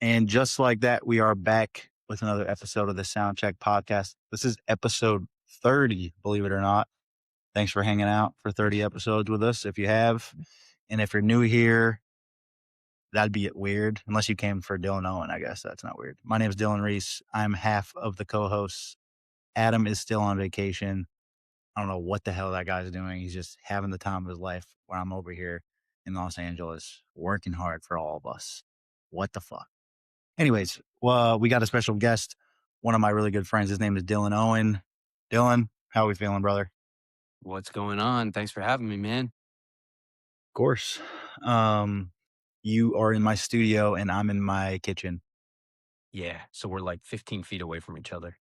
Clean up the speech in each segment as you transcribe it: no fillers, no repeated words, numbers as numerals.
And just like that, we are back with another episode of the Soundcheck podcast. This is episode 30, believe it or not. Thanks for hanging out for 30 episodes with us if you have. And if you're new here, that'd be weird. Unless you came for Dylan Owen, I guess that's not weird. My name is Dylan Reese. I'm half of the co-hosts. Adam is still on vacation. I don't know what the hell that guy's doing. He's just having the time of his life while I'm over here in Los Angeles working hard for all of us. What the fuck? Anyways, well, we got a special guest, one of my really good friends. His name is Dylan Owen. Dylan, how are we feeling, brother? What's going on? Thanks for having me, man. Of course. You are in my studio and I'm in my kitchen. Yeah, so we're like 15 feet away from each other.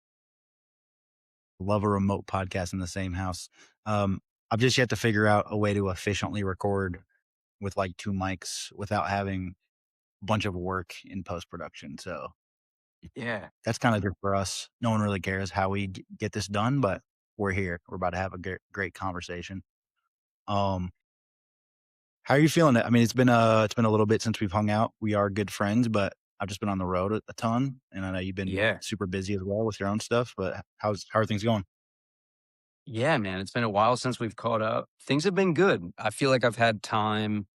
Love a remote podcast in the same house. I've just yet to figure out a way to efficiently record with like two mics without having a bunch of work in post-production. So Yeah. that's kind of good for us. No one really cares how we get this done, but we're here. We're about to have a great conversation. How are you feeling? I mean, it's been a little bit since we've hung out. We are good friends, but I've just been on the road a ton, and I know you've been Yeah. super busy as well with your own stuff. But how are things going? Yeah, man. It's been a while since we've caught up. Things have been good. I feel like I've had time.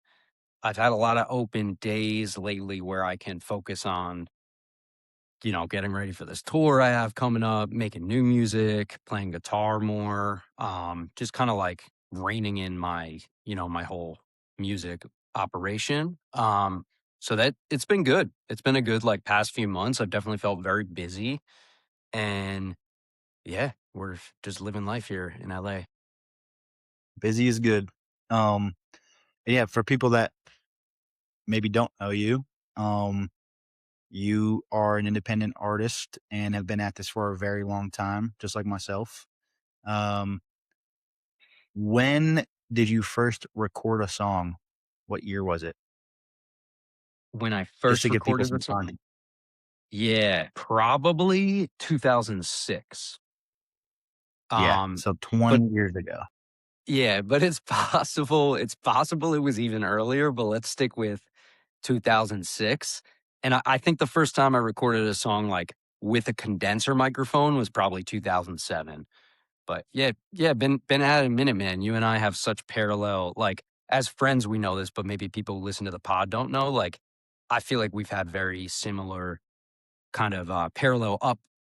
I've had a lot of open days lately where I can focus on, getting ready for this tour I have coming up, making new music, playing guitar more, just kind of like reining in my whole music operation. So that it's been good. It's been a good like past few months. I've definitely felt very busy. And yeah, we're just living life here in LA. Busy is good. Um, yeah, for people that maybe don't know you, um, you are an independent artist and have been at this for a very long time, just like myself. Um, when did you first record a song? What year was it? When I Just to first give people recorded some this, time. yeah, probably 2006. Yeah, Um, so but 20 years ago. yeah, but it's possible. It's possible it was even earlier. But let's stick with 2006. And I think the first time I recorded a song like with a condenser microphone was probably 2007. But yeah, been at it a minute, man. You and I have such parallel, like as friends, we know this, but maybe people who listen to the pod don't know. Like, I feel like we've had very similar kind of parallel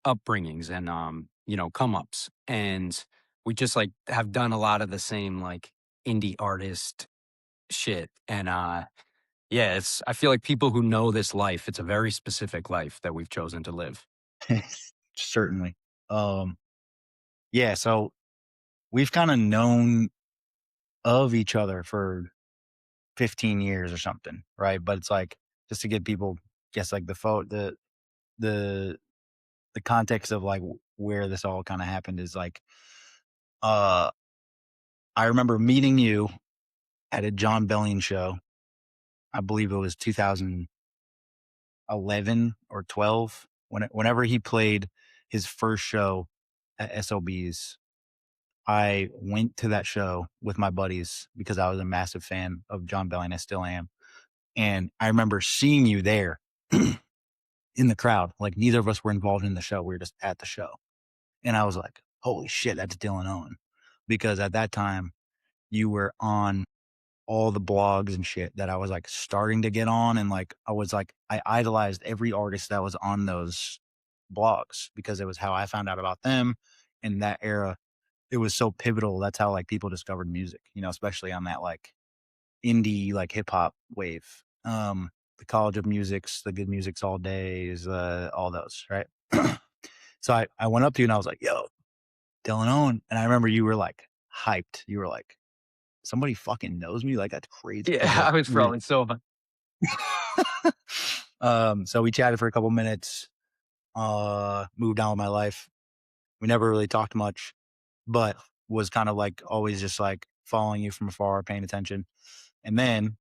upbringings and come ups, and we just like have done a lot of the same like indie artist shit. And yeah, it's I feel like people who know this life, it's a very specific life that we've chosen to live. Certainly. Um, yeah, so we've kinda known of each other for 15 years or something, right? But it's like, just to give people, guess, like, the the context of, like, where this all kinda happened is, like, uh, I remember meeting you at a John Bellion show. I believe it was 2011 or 12, whenever he played his first show at SOB's. I went to that show with my buddies because I was a massive fan of John Bellion. I still am. And I remember seeing you there in the crowd. Like, neither of us were involved in the show. We were just at the show. And I was like, holy shit, that's Dylan Owen. Because at that time, you were on all the blogs and shit that I was like starting to get on. And like, I idolized every artist that was on those blogs because it was how I found out about them in that era. It was so pivotal. That's how like people discovered music, especially on that like indie, like hip hop wave. The College of Musics, the Good Musics All Days, all those, right? So I went up to you and I was like, yo, Dylan Owen. And I remember you were like hyped. You were like, somebody fucking knows me? Like, that's crazy. Yeah, Because like I was probably so. so we chatted for a couple minutes, moved on with my life. We never really talked much, but was kind of like always just like following you from afar, paying attention. And then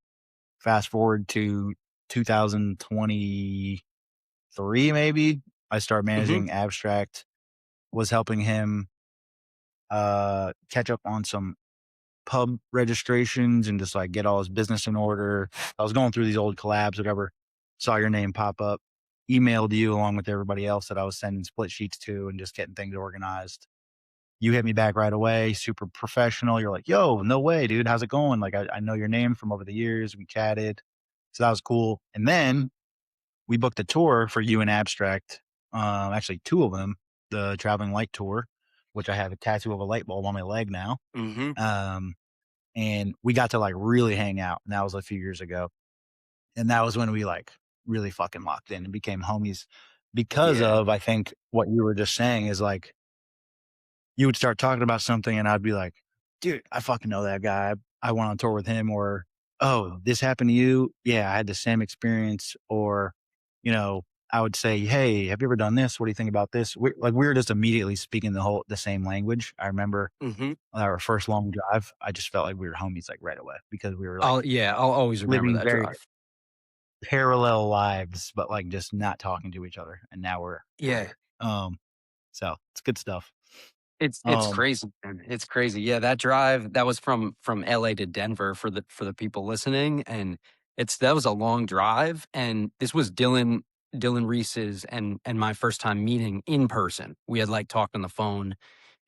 fast forward to 2023, maybe, I started Mhm. managing Abstract, was helping him catch up on some pub registrations and just like get all his business in order. I was going through these old collabs, whatever, saw your name pop up. emailed you along with everybody else that I was sending split sheets to and just getting things organized. You hit me back right away, super professional. You're like, "Yo, no way, dude. How's it going? Like, I know your name from over the years. We chatted." So that was cool. And then we booked a tour for you and Abstract. Actually, two of them. The Traveling Light Tour, which I have a tattoo of a light bulb on my leg now. Hmm. Um, and we got to like really hang out. And that was a few years ago. And that was when we like really fucking locked in and became homies because Yeah. of, I think, what you were just saying is like, you would start talking about something and I'd be like, dude, I fucking know that guy. I went on tour with him, or, oh, this happened to you. Yeah, I had the same experience. Or, I would say, hey, have you ever done this? What do you think about this? We were just immediately speaking the same language. I remember Hmm. on our first long drive, I just felt like we were homies like right away because we were like I'll always remember living that very drive. parallel lives, but like just not talking to each other. And now we're Yeah. here. So it's good stuff. It's Um, crazy, man. It's crazy. Yeah, that drive, that was from LA to Denver for the people listening, and that was a long drive, and this was Dylan Reese's and my first time meeting in person. We had, like, talked on the phone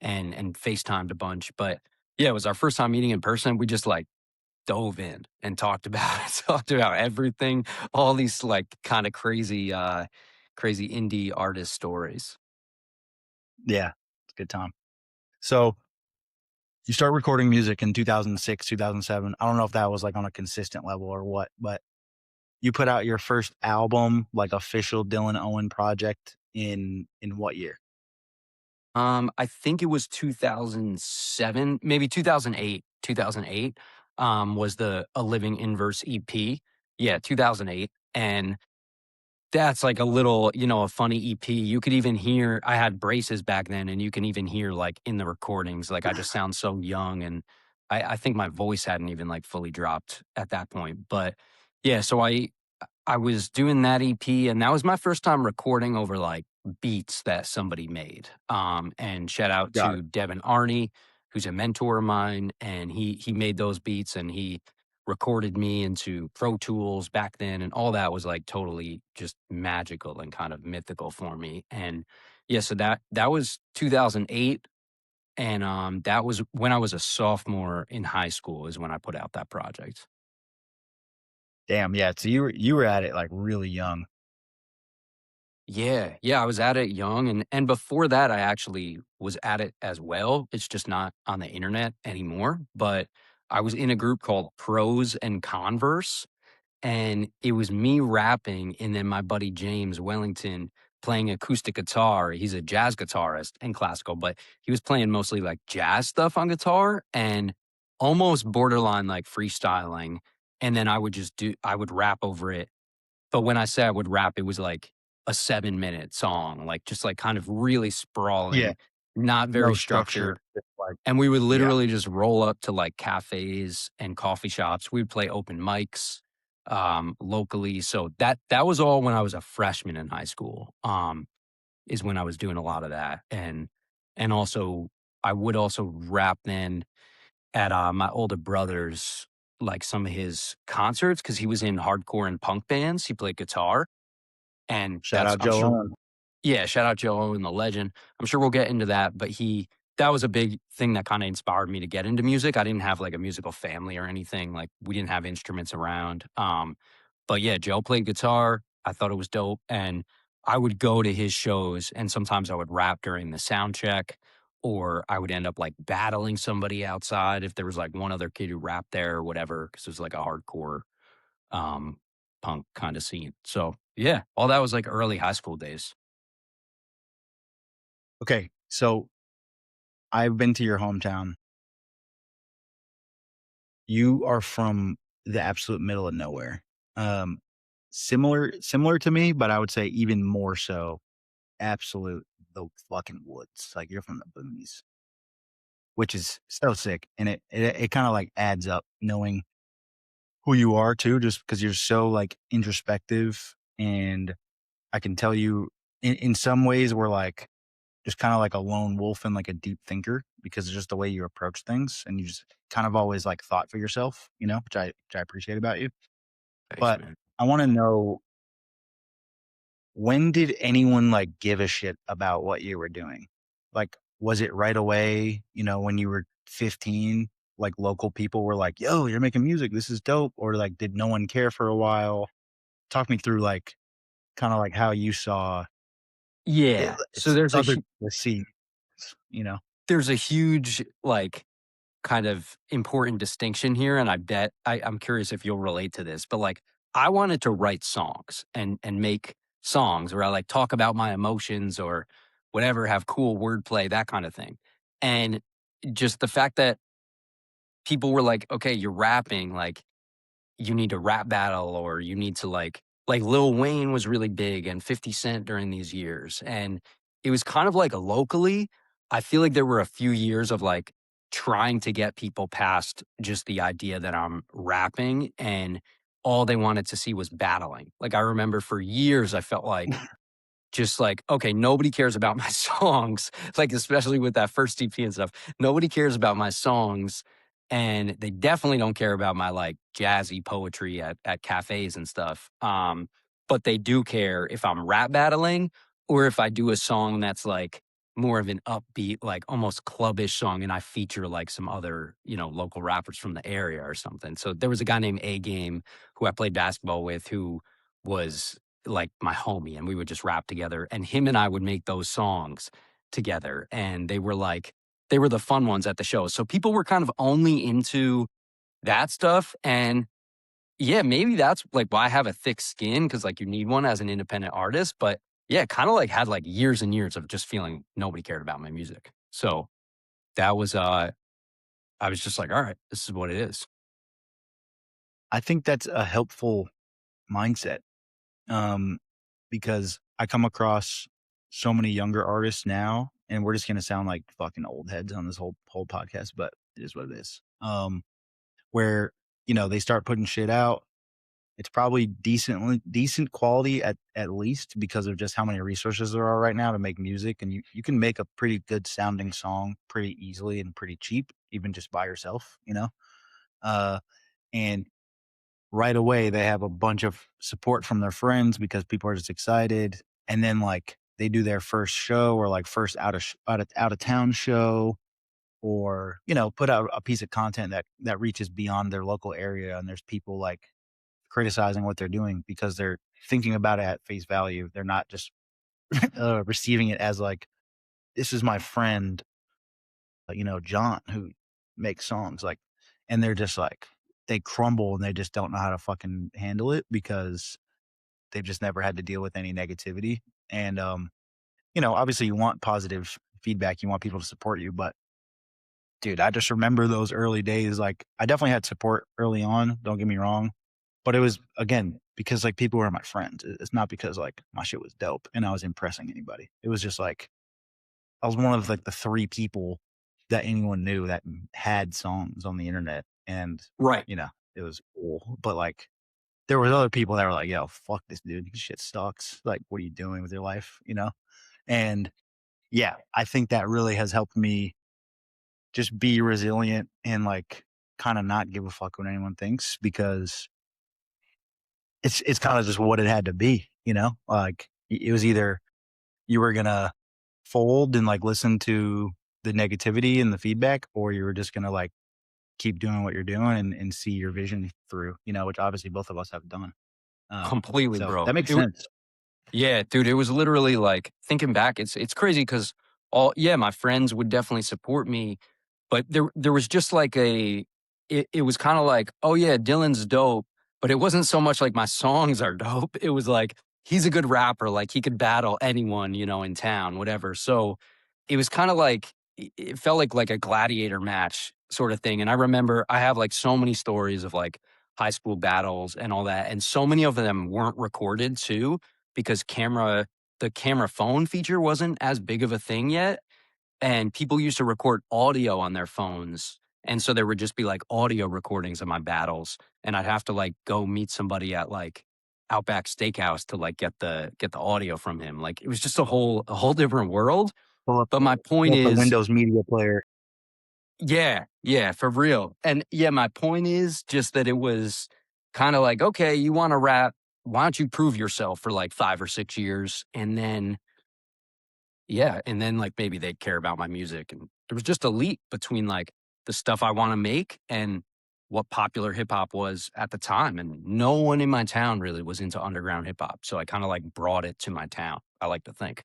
and FaceTimed a bunch, but, yeah, it was our first time meeting in person. We just, like, dove in and talked about talked about everything, all these, like, kinda crazy indie artist stories. yeah, it's a good time. So you start recording music in 2006, 2007. I don't know if that was like on a consistent level or what, but you put out your first album, like official Dylan Owen project in what year? I think it was 2007, maybe 2008. 2008 was the A Living Inverse EP. Yeah, 2008. And that's like a little, a funny EP. You could even hear, I had braces back then, and you can even hear like in the recordings, like I just sound so young. And I think my voice hadn't even like fully dropped at that point. But yeah, so I was doing that EP, and that was my first time recording over like beats that somebody made. And shout out Got to it. Devin Arney, who's a mentor of mine, and he made those beats, and he recorded me into Pro Tools back then, and all that was like totally just magical and kind of mythical for me. And yeah, so that was 2008, and that was when I was a sophomore in high school is when I put out that project. Damn, yeah. So you were at it like really young. Yeah, yeah, I was at it young, and before that, I actually was at it as well. It's just not on the internet anymore, but I was in a group called Pros and Converse, and it was me rapping and then my buddy James Wellington playing acoustic guitar. He's a jazz guitarist and classical, but he was playing mostly like jazz stuff on guitar and almost borderline like freestyling, and then I would rap over it, but when I say I would rap, it was like a 7-minute song, like, just, like, kind of really Yeah. sprawling, not very No structure. structured, Just like, and we would yeah. literally just roll up to, like, cafes and coffee shops. We would play open mics, locally, so that was all when I was a freshman in high school, is when I was doing a lot of that, and also I would also rap then at, my older brother's, like, some of his concerts because he was in hardcore and punk bands. He played guitar, and Shout out I'm Joe sure, Owen. yeah, shout out Joe Owen, the legend. I'm sure we'll get into that, but that was a big thing that kinda inspired me to get into music. I didn't have, like, a musical family or anything, like, we didn't have instruments around, but yeah, Joe played guitar. I thought it was dope, and I would go to his shows, and sometimes I would rap during the sound check, or I would end up, like, battling somebody outside if there was, like, one other kid who rapped there or whatever, because it was, like, a hardcore, um, punk kinda scene. So, yeah, all that was, like, early high school days. Okay. So I've been to your hometown. You are from the absolute middle of nowhere. Um, similar to me, but I would say even more so absolute the fucking woods. Like you're from the boonies, which is so sick. And it kind of like adds up knowing who you are too, just because you're so like introspective. And I can tell you in some ways we're like just kind of like a lone wolf and like a deep thinker because it's just the way you approach things and you just kind of always like thought for yourself, which I appreciate about you. Thanks, But man. I want to know when did anyone like give a shit about what you were doing? Like, was it right away, when you were 15, like local people were like, yo, you're making music. This is dope. Or like, did no one care for a while? Talk me through like kind of like how you saw it, Yeah. So it's other the scene, there's a huge, like, kind of important distinction here, and I bet I'm curious if you'll relate to this, but, like, I wanted to write songs and make songs where I, like, talk about my emotions or whatever, have cool wordplay, that kinda thing. And just the fact that people were like, "Okay, you're rapping, like, you need a rap battle or you need to like Lil Wayne was really big and 50 Cent during these years. And it was kind of like locally, I feel like there were a few years of like trying to get people past just the idea that I'm rapping and all they wanted to see was battling. Like I remember for years I felt like just like, okay, nobody cares about my songs, like, especially with that first EP and stuff. Nobody cares about my songs, and they definitely don't care about my, like, jazzy poetry at cafes and stuff, but they do care if I'm rap battling or if I do a song that's, like, more of an upbeat, like, almost clubbish song, and I feature, like, some other, local rappers from the area or something. So, there was a guy named A Game who I played basketball with who was like my homie and we would just rap together and him and I would make those songs together and they were the fun ones at the show. So people were kind of only into that stuff and yeah, maybe that's like why I have a thick skin cuz like you need one as an independent artist, but yeah, kind of like had like years and years of just feeling nobody cared about my music. So that was I was just like, all right, this is what it is. I think that's a helpful mindset. Um, because I come across so many younger artists now, and we're just gonna sound like fucking old heads on this whole podcast, but it is what it is. Where they start putting shit out. It's probably decent quality at least because of just how many resources there are right now to make music, and you can make a pretty good sounding song pretty easily and pretty cheap, even just by yourself. Uh, and right away they have a bunch of support from their friends because people are just excited, and then like they do their first show or like first out of town show, or put out a piece of content that reaches beyond their local area, and there's people like criticizing what they're doing because they're thinking about it at face value. They're not just receiving it as like, this is my friend, John, who makes songs, like, and they're just like, they crumble and they just don't know how to fucking handle it because they've just never had to deal with any negativity. And, obviously you want positive feedback. You want people to support you, but dude, I just remember those early days. Like, I definitely had support early on. Don't get me wrong, but it was again because like people were my friends. It's not because like my shit was dope and I was impressing anybody. It was just like I was one of like the three people that anyone knew that had songs on the internet, and Right. it was cool. But like there was other people that were like, "Yo, fuck this dude. This shit sucks. Like, what are you doing with your life?" And yeah, I think that really has helped me just be resilient and like kind of not give a fuck what anyone thinks, because it's kind of just what it had to be. Like it was either you were gonna fold and like listen to the negativity and the feedback, or you were just gonna like keep doing what you're doing and see your vision through, which obviously both of us have done. Completely, So bro. that makes sense. Yeah, dude, it was literally like thinking back, it's crazy because my friends would definitely support me, but there was just like it was kind of like, oh yeah, Dylan's dope, but it wasn't so much like my songs are dope. It was like he's a good rapper, like he could battle anyone, in town, whatever. So it was kind of like it felt like a gladiator match sort of thing. And I remember I have like so many stories of like high school battles and all that, and so many of them weren't recorded too because the camera phone feature wasn't as big of a thing yet, and people used to record audio on their phones, and so there would just be, like, audio recordings of my battles, and I'd have to, like, go meet somebody at, like, Outback Steakhouse to, like, get the audio from him, like, it was just a whole different world, Pull up but my pull point up the is Windows Media Player. yeah, yeah, for real. And yeah, my point is just that it was kind of like, okay, you want to rap. why don't you prove yourself for like 5 or 6 years, and then yeah, and then, like, maybe they'd care about my music, and there was just a leap between, like, the stuff I wanna make and what popular hip hop was at the time, and no one in my town really was into underground hip hop, so I kinda, like, brought it to my town, I like to think.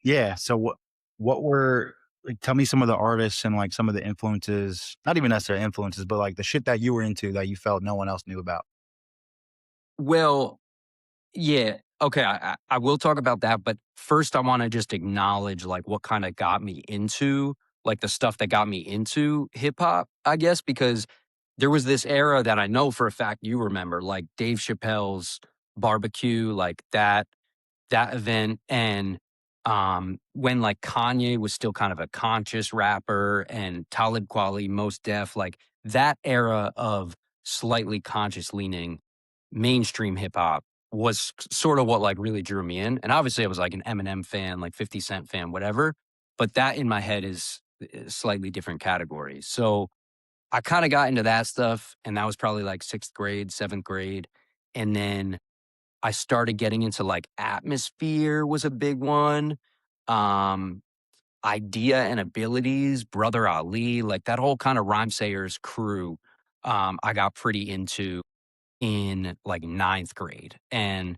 Yeah. So what were like tell me some of the artists and like some of the influences, not even necessarily influences, but like the shit that you were into that you felt no one else knew about. Well, yeah, okay, I will talk about that, but first I wanna just acknowledge, like, what kinda got me into like, the stuff that got me into hip hop, I guess, because there was this era that I know for a fact you remember, like Dave Chappelle's barbecue, like that event, and, when, like, Kanye was still kind of a conscious rapper and Talib Kweli, Most Def, like, that era of slightly conscious leaning mainstream hip hop was sort of what, like, really drew me in, and obviously I was, like, an Eminem fan, like, 50 Cent fan, whatever, but that in my head is slightly different categories, so I kinda got into that stuff, and that was probably, like, 6th grade, 7th grade, and then I started getting into, like, Atmosphere was a big one, um, Idea and Abilities, Brother Ali, like, that whole kinda Rhymesayers crew, I got pretty into in, like, 9th grade, and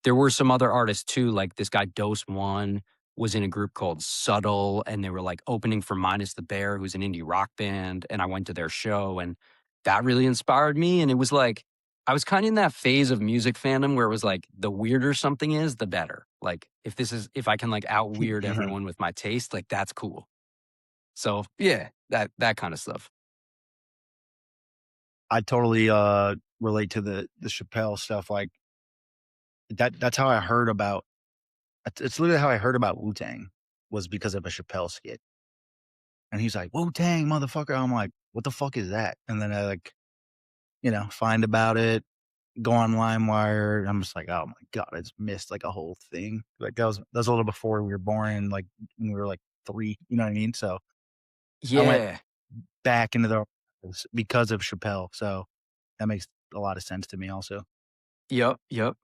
there were some other artists too, like this guy Dose One was in a group called Subtle, and they were like opening for Minus the Bear, who's an indie rock band, and I went to their show, and that really inspired me. And it was like I was kind of in that phase of music fandom where it was like the weirder something is, the better. Like if I can like out weird everyone with my taste, like that's cool. So yeah, that kind of stuff. I totally relate to the Chappelle stuff. Like that's how I heard about it's literally how I heard about Wu Tang was because of a Chappelle skit. And he's like, Wu Tang, motherfucker. I'm like, what the fuck is that? And then I like, find about it, go on LimeWire. I'm just like, oh my God, I just missed like a whole thing. Like that was a little before we were born, like when we were like 3, you know what I mean? So I went Yeah. back into the because of Chappelle. So that makes a lot of sense to me also. Yep. Yep.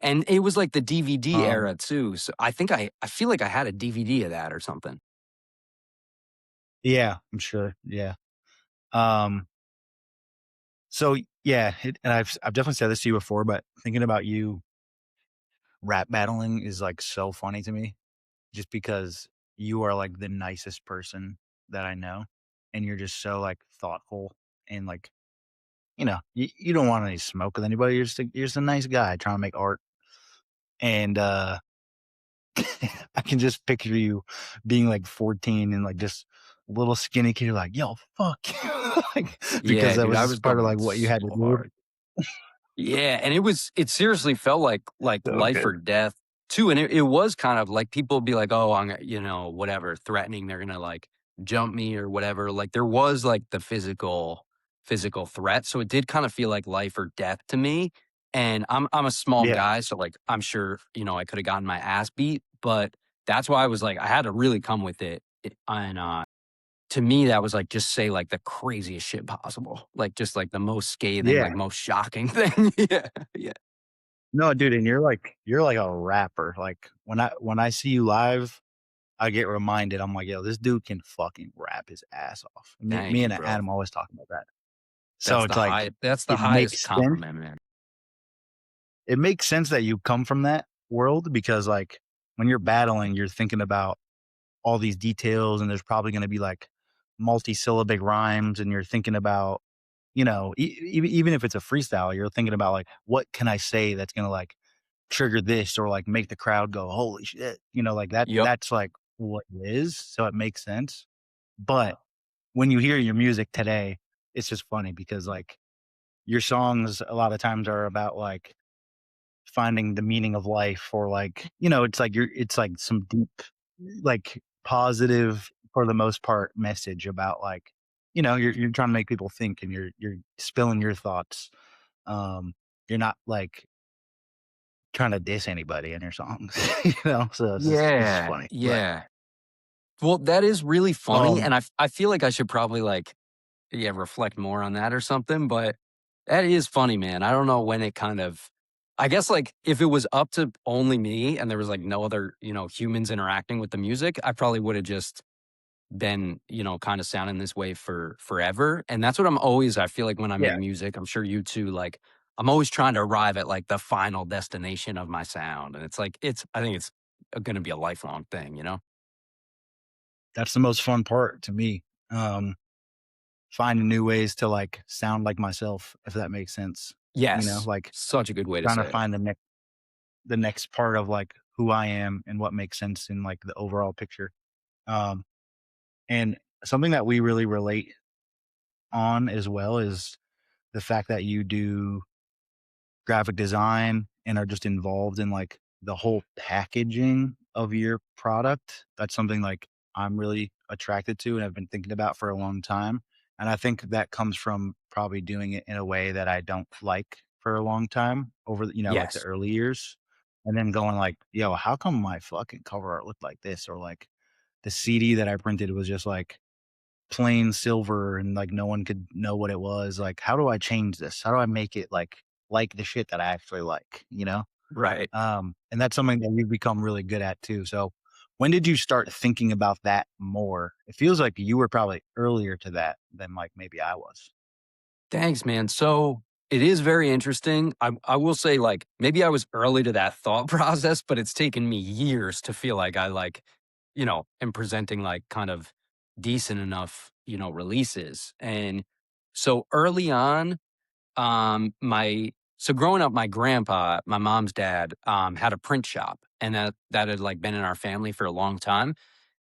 And it was like the DVD Um, era too. So I feel like I had a DVD of that or something. yeah, I'm sure. Yeah. Um, so yeah, and I've definitely said this to you before, but thinking about you rap battling is like so funny to me just because you are like the nicest person that I know. And you're just so like thoughtful and like, you don't want any smoke with anybody. You're just a nice guy trying to make art. And I can just picture you being like 14 and like just a little skinny kid, like, yo, fuck. Like, because Yeah, that dude, was I just was part of going like what you had to so do. hard. Yeah, and it seriously felt like So life good. or death too, and it was kind of like people would be like, "Oh, I'm whatever, threatening they're gonna like jump me or whatever." Like there was like the physical threat, so it did kind of feel like life or death to me. And I'm a small Yeah. guy, so like I'm sure I could have gotten my ass beat, but that's why I was like I had to really come with it, and to me, that was like just say like the craziest shit possible. Like just like the most scathing, Yeah. like most shocking thing. Yeah. Yeah. No, dude, and you're like a rapper. Like when I see you live, I get reminded, I'm like, yo, this dude can fucking rap his ass off. Me, Thank me you, and bro. Adam always talk about that. So it's like That's the it highest makes sense. compliment, man. It makes sense that you come from that world because like when you're battling, you're thinking about all these details and there's probably going to be like multi-syllabic rhymes and you're thinking about, even if it's a freestyle, you're thinking about like, what can I say that's going to like trigger this or like make the crowd go, holy shit, like that, Yep. that's like what it is. So it makes sense. But when you hear your music today, it's just funny because like your songs a lot of times are about like finding the meaning of life or like, it's like some deep, like positive for the most part message about like, you're trying to make people think and you're spilling your thoughts. Um, you're not like trying to diss anybody in your songs, so it's just Yeah. funny. But Yeah. Well, that is really funny. um And I feel like I should probably like, yeah, reflect more on that or something. But That is funny, man. I don't know when it kind of I guess, like, if it was up to only me and there was, like, no other, humans interacting with the music, I probably woulda just been, kinda sounding this way for forever, and that's what I'm always I feel like when I make Yeah, music, I'm sure you too, like, I'm always trying to arrive at, like, the final destination of my sound, and it's like I think it's gonna be a lifelong thing, you know? that's the most fun part to me. Um, Finding new ways to, like, sound like myself, if that makes sense. Yes. Like, Such a good way to trying to say it. find the next part of, like, who I am and what makes sense in, like, the overall picture. Um, and something that we really relate on as well is the fact that you do graphic design and are just involved in, like, the whole packaging of your product. That's something, like, I'm really attracted to and I've been thinking about for a long time, and I think that comes from probably doing it in a way that I don't like for a long time over like, the Yes. early years, and then going like, "Yo, how come my fucking cover art looked like this?" Or, like, the CD that I printed was just, like, plain silver and, like, no one could know what it was. Like, how do I change this? How do I make it, like the shit that I actually like, you know? Right. And that's something that you've become really good at too. So when did you start thinking about that more? It feels like you were probably earlier to that than, like, maybe I was. Thanks, man. So it is very interesting. I will say, like, maybe I was early to that thought process, but it's taken me years to feel like I like, am presenting like kind of decent enough, releases. And so early on, my so growing up, my grandpa, my mom's dad, had a print shop, and that had like been in our family for a long time.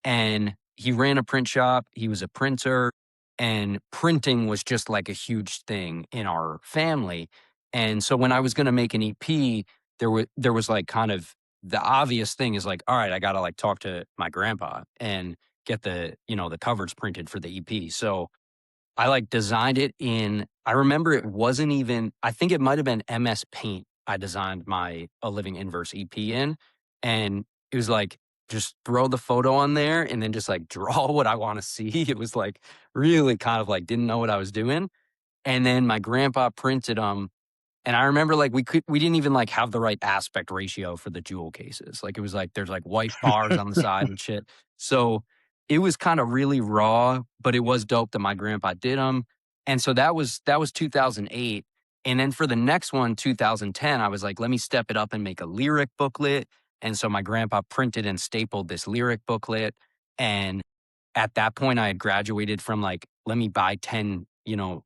And he ran a print shop, he was a printer, and printing was just like a huge thing in our family. And so when I was gonna make an EP, there was like kind of the obvious thing is like, all right, I gotta like talk to my grandpa and get the covers printed for the EP. So I, like, designed it in I remember it wasn't even I think it might have been MS Paint I designed my A Living Inverse EP in, and it was like, just throw the photo on there and then just, like, draw what I wanna see. It was, like, really kind of, like, didn't know what I was doing, and then my grandpa printed them. And I remember, like, we didn't even, like, have the right aspect ratio for the jewel cases. Like, it was like there's, like, white bars on the side and shit. So, it was kinda really raw, but it was dope that my grandpa did them. And so that was 2008. And then for the next one, 2010, I was like, "Let me step it up and make a lyric booklet." And so my grandpa printed and stapled this lyric booklet, and at that point, I had graduated from like, let me buy 10,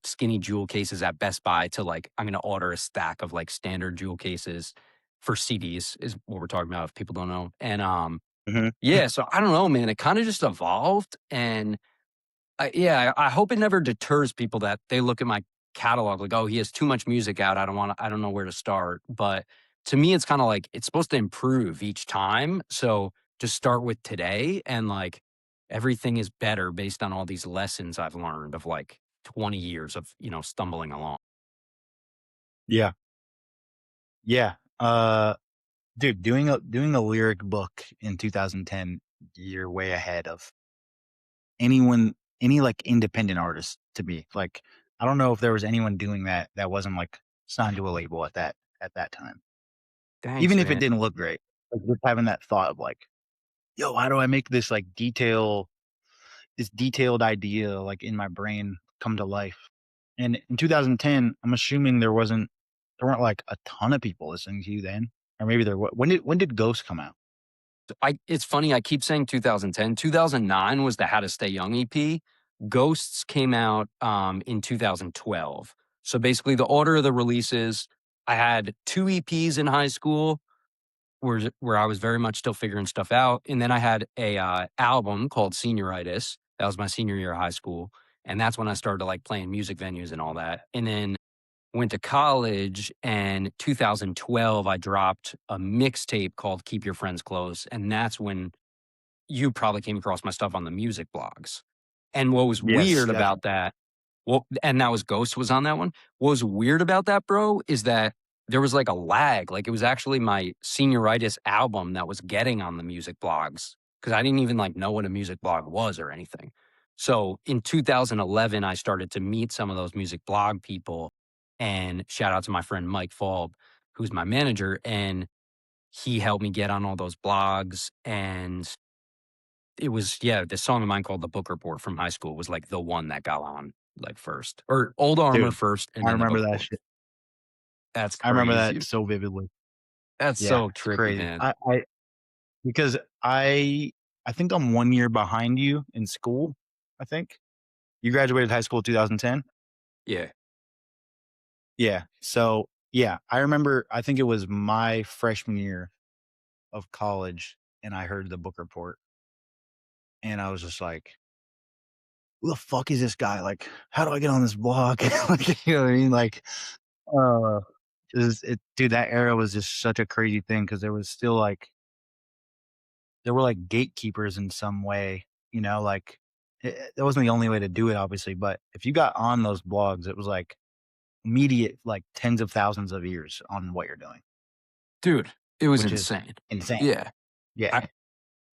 skinny jewel cases at Best Buy to like, I'm going to order a stack of like standard jewel cases for CDs is what we're talking about if people don't know. And Mhm. yeah, so I don't know, man. It kind of just evolved. And yeah, I hope it never deters people that they look at my catalog like, oh, he has too much music out. I don't know where to start. But to me, it's kind of like it's supposed to improve each time. So just start with today and like everything is better based on all these lessons I've learned of like 20 years of, stumbling along. Yeah. Yeah. Dude, doing a lyric book in 2010, you're way ahead of any, like, independent artist to me. Like, I don't know if there was anyone doing that that wasn't, like, signed to a label at that time. Thanks, Even if it man. didn't look great. Like, just having that thought of, like, "Yo, how do I make this detailed idea, like, in my brain come to life?" And in 2010, I'm assuming there weren't, like, a ton of people listening to you then, or maybe there wa when did Ghost come out? It's funny, I keep saying 2010. 2009 was the How to Stay Young EP. Ghosts came out, in 2012. So, basically, the order of the releases, I had 2 EPs in high school where I was very much still figuring stuff out, and then I had a, album called Senioritis. That was my senior year of high school, and that's when I started, like, playing music venues and all that, and then went to college, and 2012, I dropped a mixtape called Keep Your Friends Close, and that's when you probably came across my stuff on the music blogs. And what was Yes, weird definitely. about that well, and that was Ghost was on that one. What was weird about that, bro, is that there was like a lag. Like it was actually my senioritis album that was getting on the music blogs because I didn't even like know what a music blog was or anything. So in 2011, I started to meet some of those music blog people And shout out to my friend Mike Falb, who's my manager, and he helped me get on all those blogs. And it was, yeah, this song of mine called The Book Report from high school was like the one that got on like first, or Old Armor Dude, first, and I then The remember Book that Report. shit. That's I remember that crazy. so vividly. That's Yeah, so it's trippy, crazy. man. I because I think I'm 1 year behind you in school, I think. You graduated high school 2010? Yeah. Yeah. So, yeah, I remember I think it was my freshman year of college, and I heard the book report, and I was just like, "Who the fuck is this guy? Like, how do I get on this blog?" Like, you know what I mean? Like, uh, dude, that era was just such a crazy thing because there was still, like there were, like, gatekeepers in some way, you know, like, that wasn't the only way to do it, obviously, but if you got on those blogs, it was, like, immediate, like, tens of thousands of ears on what you're doing, Dude, it was which is insane. insane. Yeah. Yeah. I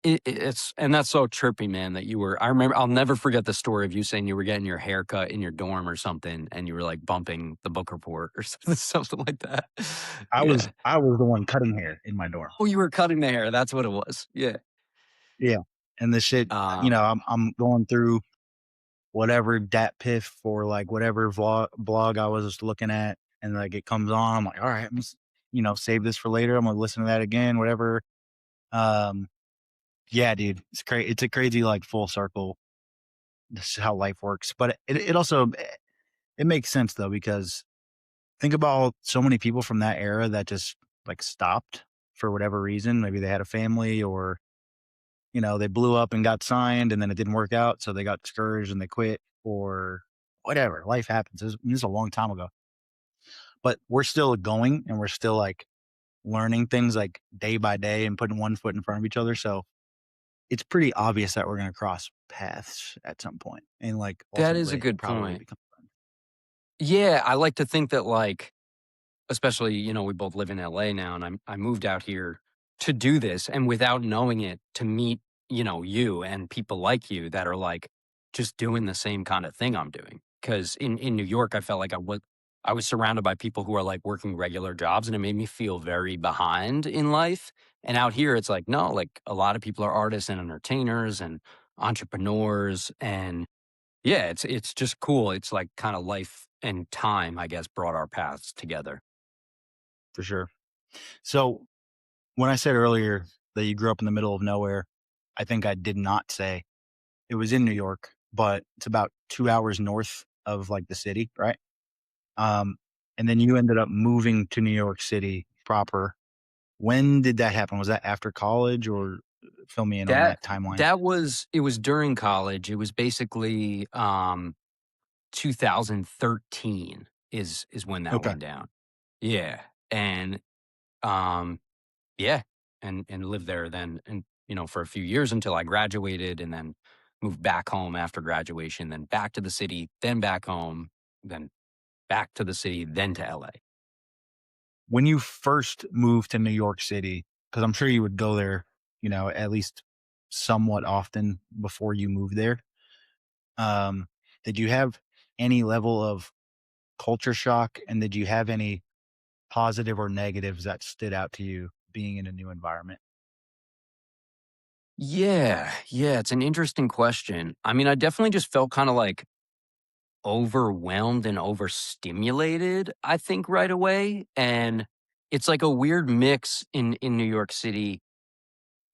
it's and that's so trippy, man, that you were I remember I'll never forget the story of you saying you were getting your hair cut in your dorm or something, and you were, like, bumping the book report or something like that. Yeah. I was the one cutting hair in my dorm. Oh, you were cutting the hair, that's what it was. Yeah. Yeah, and the shit, Um, I'm going through whatever dat piff or, like, whatever blog I was just looking at, and, like, it comes on, I'm like, "Alright, save this for later, I'm gonna listen to that again, whatever." Um, yeah, dude, it's a crazy, like, full circle. This is how life works, but it also it makes sense, though, because think about so many people from that era that just, like, stopped for whatever reason. Maybe they had a family or, they blew up and got signed and then it didn't work out, so they got discouraged and they quit or whatever. Life happens. This is a long time ago. But we're still going and we're still, like, learning things, like, day by day and putting one foot in front of each other, so it's pretty obvious that we're gonna cross paths at some point and, like, that is a ultimately good probably point. become friends. Yeah, I like to think that, like, especially, we both live in LA now, and I moved out here to do this, and without knowing it, to meet, you and people like you that are, like, just doing the same kinda thing I'm doing. Because in New York, I felt like I was surrounded by people who are, like, working regular jobs, and it made me feel very behind in life, and out here, it's like, no, like, a lot of people are artists and entertainers and entrepreneurs, and yeah, it's just cool. It's like kinda life and time, I guess, brought our paths together. For sure. So, when I said earlier that you grew up in the middle of nowhere, I think I did not say it was in New York, but it's about 2 hours north of, like, the city, right? Um, and then you ended up moving to New York City proper. When did that happen? Was that after college or fill me in on That that timeline? that was it was during college. It was basically, 2013 is when that Okay. went down. Yeah, and, um, yeah, and lived there then and, for a few years until I graduated and then moved back home after graduation, then back to the city, then back home, then back to the city, then to LA. When you first moved to New York City, because I'm sure you would go there, at least somewhat often before you moved there. Um, did you have any level of culture shock, and did you have any positive or negatives that stood out to you being in a new environment? Yeah, yeah, it's an interesting question. I mean, I definitely just felt kinda, like, overwhelmed and overstimulated, I think, right away, and it's like a weird mix in New York City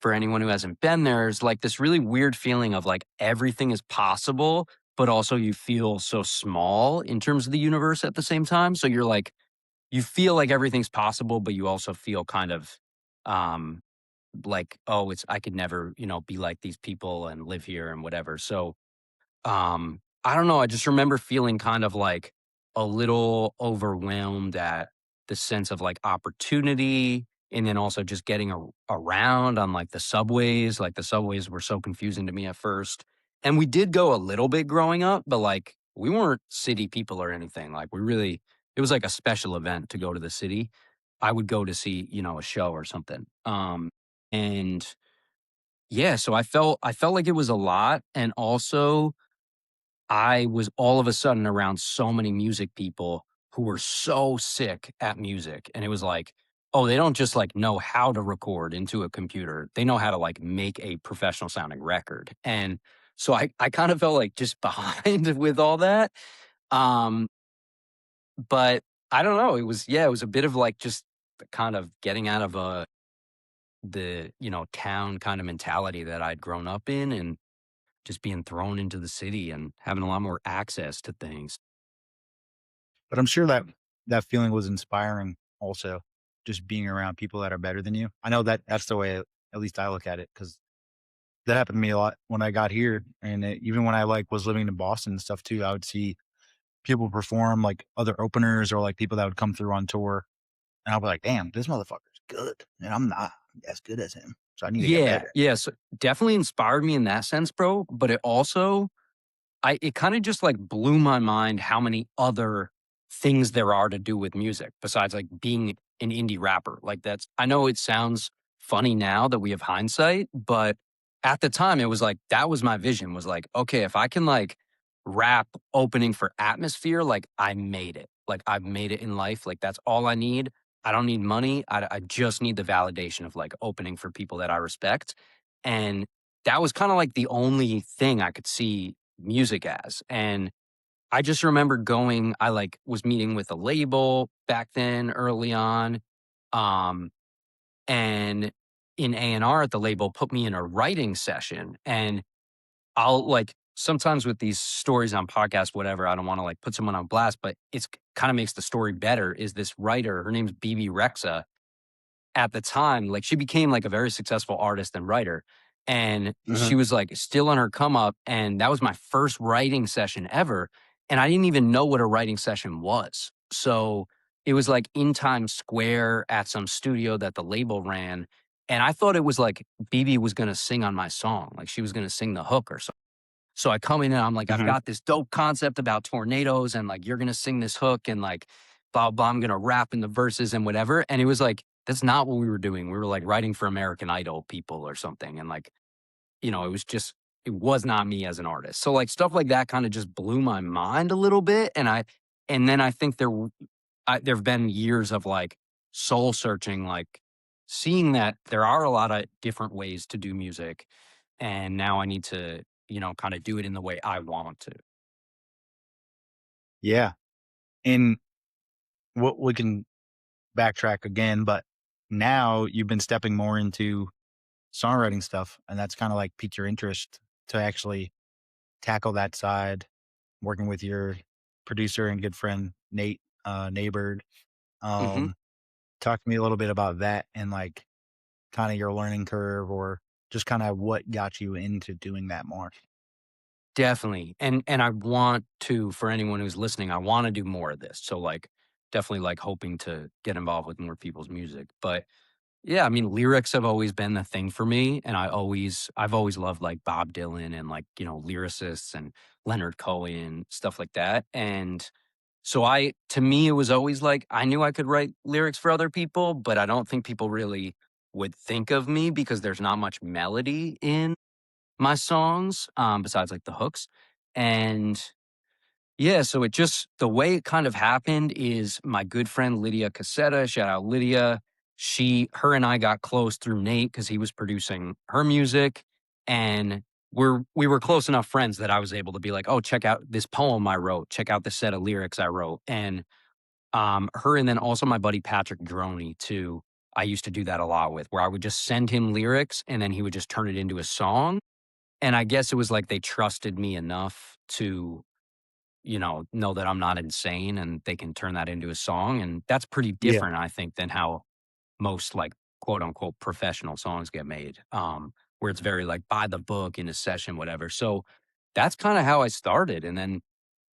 for anyone who hasn't been there, is like this really weird feeling of, like, everything is possible, but also you feel so small in terms of the universe at the same time, so you're like you feel like everything's possible, but you also feel kind of, um like, "Oh, it's I could never, be like these people and live here and whatever." So, I don't know, I just remember feeling kind of like a little overwhelmed at the sense of like opportunity and then also just getting around on like the subways were so confusing to me at first. And we did go a little bit growing up, but like we weren't city people or anything. Like it was like a special event to go to the city. I would go to see, a show or something. And yeah, so I felt like it was a lot. And also I was all of a sudden around so many music people who were so sick at music. And it was like, oh, they don't just like know how to record into a computer. They know how to like make a professional sounding record. And so I kind of felt like just behind with all that. Um, but I don't know. It was, yeah, it was a bit of like just kind of getting out of the town kind of mentality that I'd grown up in and just being thrown into the city and having a lot more access to things. But I'm sure that that feeling was inspiring also, just being around people that are better than you. I know that that's the way at least I look at it, because that happened to me a lot when I got here, and even when I, like, was living in Boston and stuff too, I would see people perform, like, other openers or, like, people that would come through on tour, and I'll be like, "Damn, this motherfucker's good, and I'm not as good as him, so I need to get Yeah, better." yeah. So definitely inspired me in that sense, bro. But it also it kinda just, like, blew my mind how many other things there are to do with music besides, like, being an indie rapper. Like, that's I know it sounds funny now that we have hindsight, but at the time, it was like, that was my vision, was like, "Okay, if I can, like, rap opening for Atmosphere, like, I made it. Like, I've made it in life, like, that's all I need. I don't need money. I just need the validation of, like, opening for people that I respect." And that was kinda, like, the only thing I could see music as. And I just remember I like was meeting with a label back then early on. Um, and in A&R at the label put me in a writing session. And I'll like sometimes with these stories on podcasts, whatever, I don't want to like put someone on blast, but it's kind of makes the story better. Is this writer, her name's BB Rexa, at the time, like she became like a very successful artist and writer. And Mhm, she was like still on her come up. And that was my first writing session ever. And I didn't even know what a writing session was. So it was like in Times Square at some studio that the label ran. And I thought it was like BB was going to sing on my song. Like she was going to sing the hook or something. So I come in and I'm like, I've mhm. got this dope concept about tornadoes and like you're gonna sing this hook and like blah blah. I'm gonna rap in the verses and whatever. And it was like, that's not what we were doing. We were like writing for American Idol people or something. And like, it was just it was not me as an artist. So like stuff like that kind of just blew my mind a little bit. And then I think there have been years of like soul searching, like seeing that there are a lot of different ways to do music. And now I need to, kind of do it in the way I want to. Yeah, and what we can backtrack again, but now you've been stepping more into songwriting stuff, and that's kinda, like, piqued your interest to actually tackle that side, working with your producer and good friend, Nate, Naybird. Hmm. Um, Talk to me a little bit about that and, like, kinda your learning curve or just kinda what got you into doing that more. Definitely. And I want to, for anyone who's listening, I want to do more of this. So like definitely like hoping to get involved with more people's music. But yeah, I mean, lyrics have always been the thing for me, and I've always loved like Bob Dylan and like lyricists and Leonard Cohen, stuff like that. And so to me, it was always like I knew I could write lyrics for other people, but I don't think people really would think of me because there's not much melody in my songs, besides like the hooks. And yeah, so it just the way it kind of happened is my good friend Lydia Cassetta, shout out Lydia. Her and I got close through Nate because he was producing her music. And we were close enough friends that I was able to be like, oh, check out this poem I wrote, check out this set of lyrics I wrote. And her and then also my buddy Patrick Droney too. I used to do that a lot with where I would just send him lyrics and then he would just turn it into a song. And I guess it was like they trusted me enough to know that I'm not insane and they can turn that into a song, and that's pretty Yeah. different, I think, than how most, like, quote, unquote, "professional" songs get made, where it's very, like, by the book in a session, whatever, so that's kinda how I started, and then,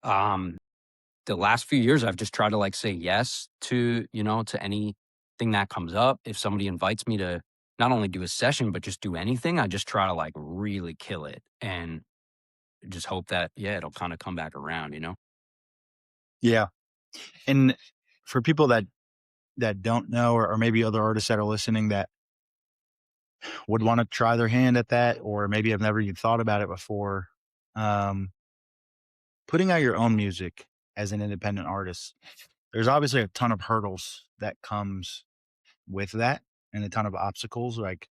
um, the last few years, I've just tried to, like, say yes to anything that comes up. If somebody invites me to not only do a session, but just do anything, I just try to, like, really kill it and just hope that, yeah, it'll kinda come back around, you know? Yeah, and for people that don't know or maybe other artists that are listening that would wanna try their hand at that or maybe have never even thought about it before, um, putting out your own music as an independent artist. there's obviously a ton of hurdles that comes with that and a ton of obstacles. Like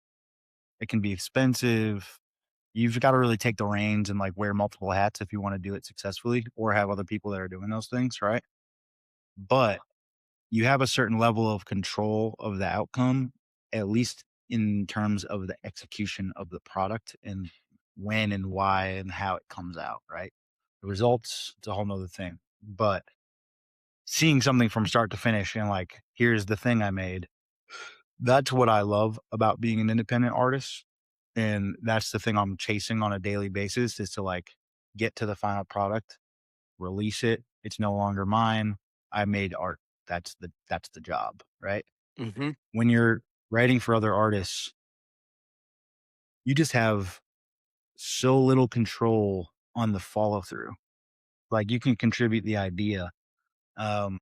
it can be expensive. You've got to really take the reins and like wear multiple hats if you want to do it successfully or have other people that are doing those things, right? But you have a certain level of control of the outcome, at least in terms of the execution of the product and when and why and how it comes out, right? The results, it's a whole nother thing. But seeing something from start to finish and like, here's the thing I made. That's what I love about being an independent artist. And that's the thing I'm chasing on a daily basis is to like get to the final product, release it. It's no longer mine. I made art. That's the job, right? Mhm. When you're writing for other artists, you just have so little control on the follow through. Like you can contribute the idea. Um,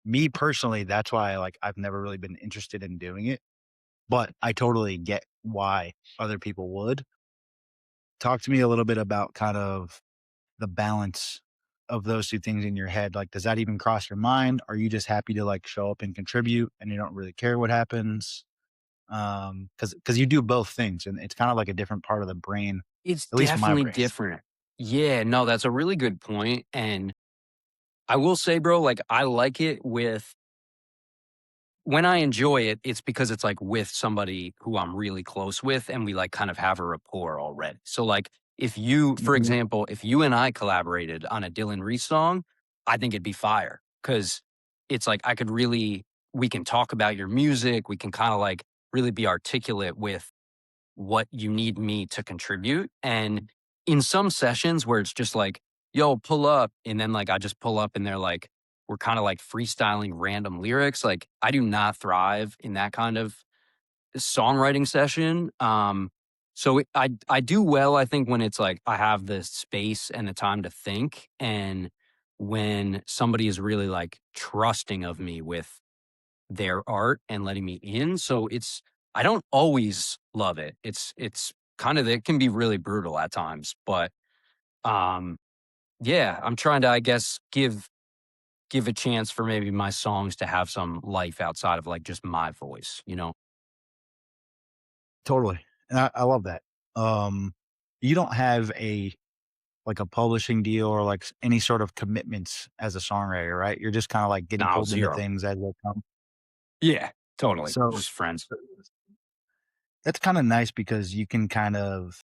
Me personally, that's why like I've never really been interested in doing it, but I totally get why other people would. Talk to me a little bit about kind of the balance of those 2 things in your head. Like, does that even cross your mind? Are you just happy to like show up and contribute and you don't really care what happens? Because you do both things and it's kind of like a different part of the brain, It's at least my definitely brain. different. Yeah, no, that's a really good point, and I will say, bro, like, I like it with when I enjoy it, it's because it's, like, with somebody who I'm really close with, and we, like, kind of have a rapport already. So, like, if you for Mhm. example, if you and I collaborated on a Dylan Reese song, I think it'd be fire because it's like I could really we can talk about your music, we can kinda, like, really be articulate with what you need me to contribute. And in some sessions where it's just like, yo, pull up. And then like I just pull up and they're like, we're kind of like freestyling random lyrics. Like I do not thrive in that kind of songwriting session. I do well, I think, when it's like I have the space and the time to think, and when somebody is really like trusting of me with their art and letting me in. So it's I don't always love it. It's kind of it can be really brutal at times, but um yeah, I'm trying to I guess give a chance for maybe my songs to have some life outside of like just my voice, you know? Totally. And I love that. You don't have a like a publishing deal or like any sort of commitments as a songwriter, right? You're just kind of like getting No, pulled into zero. things as they come. Yeah, totally. So Just friends. that's kind of nice because you can kind of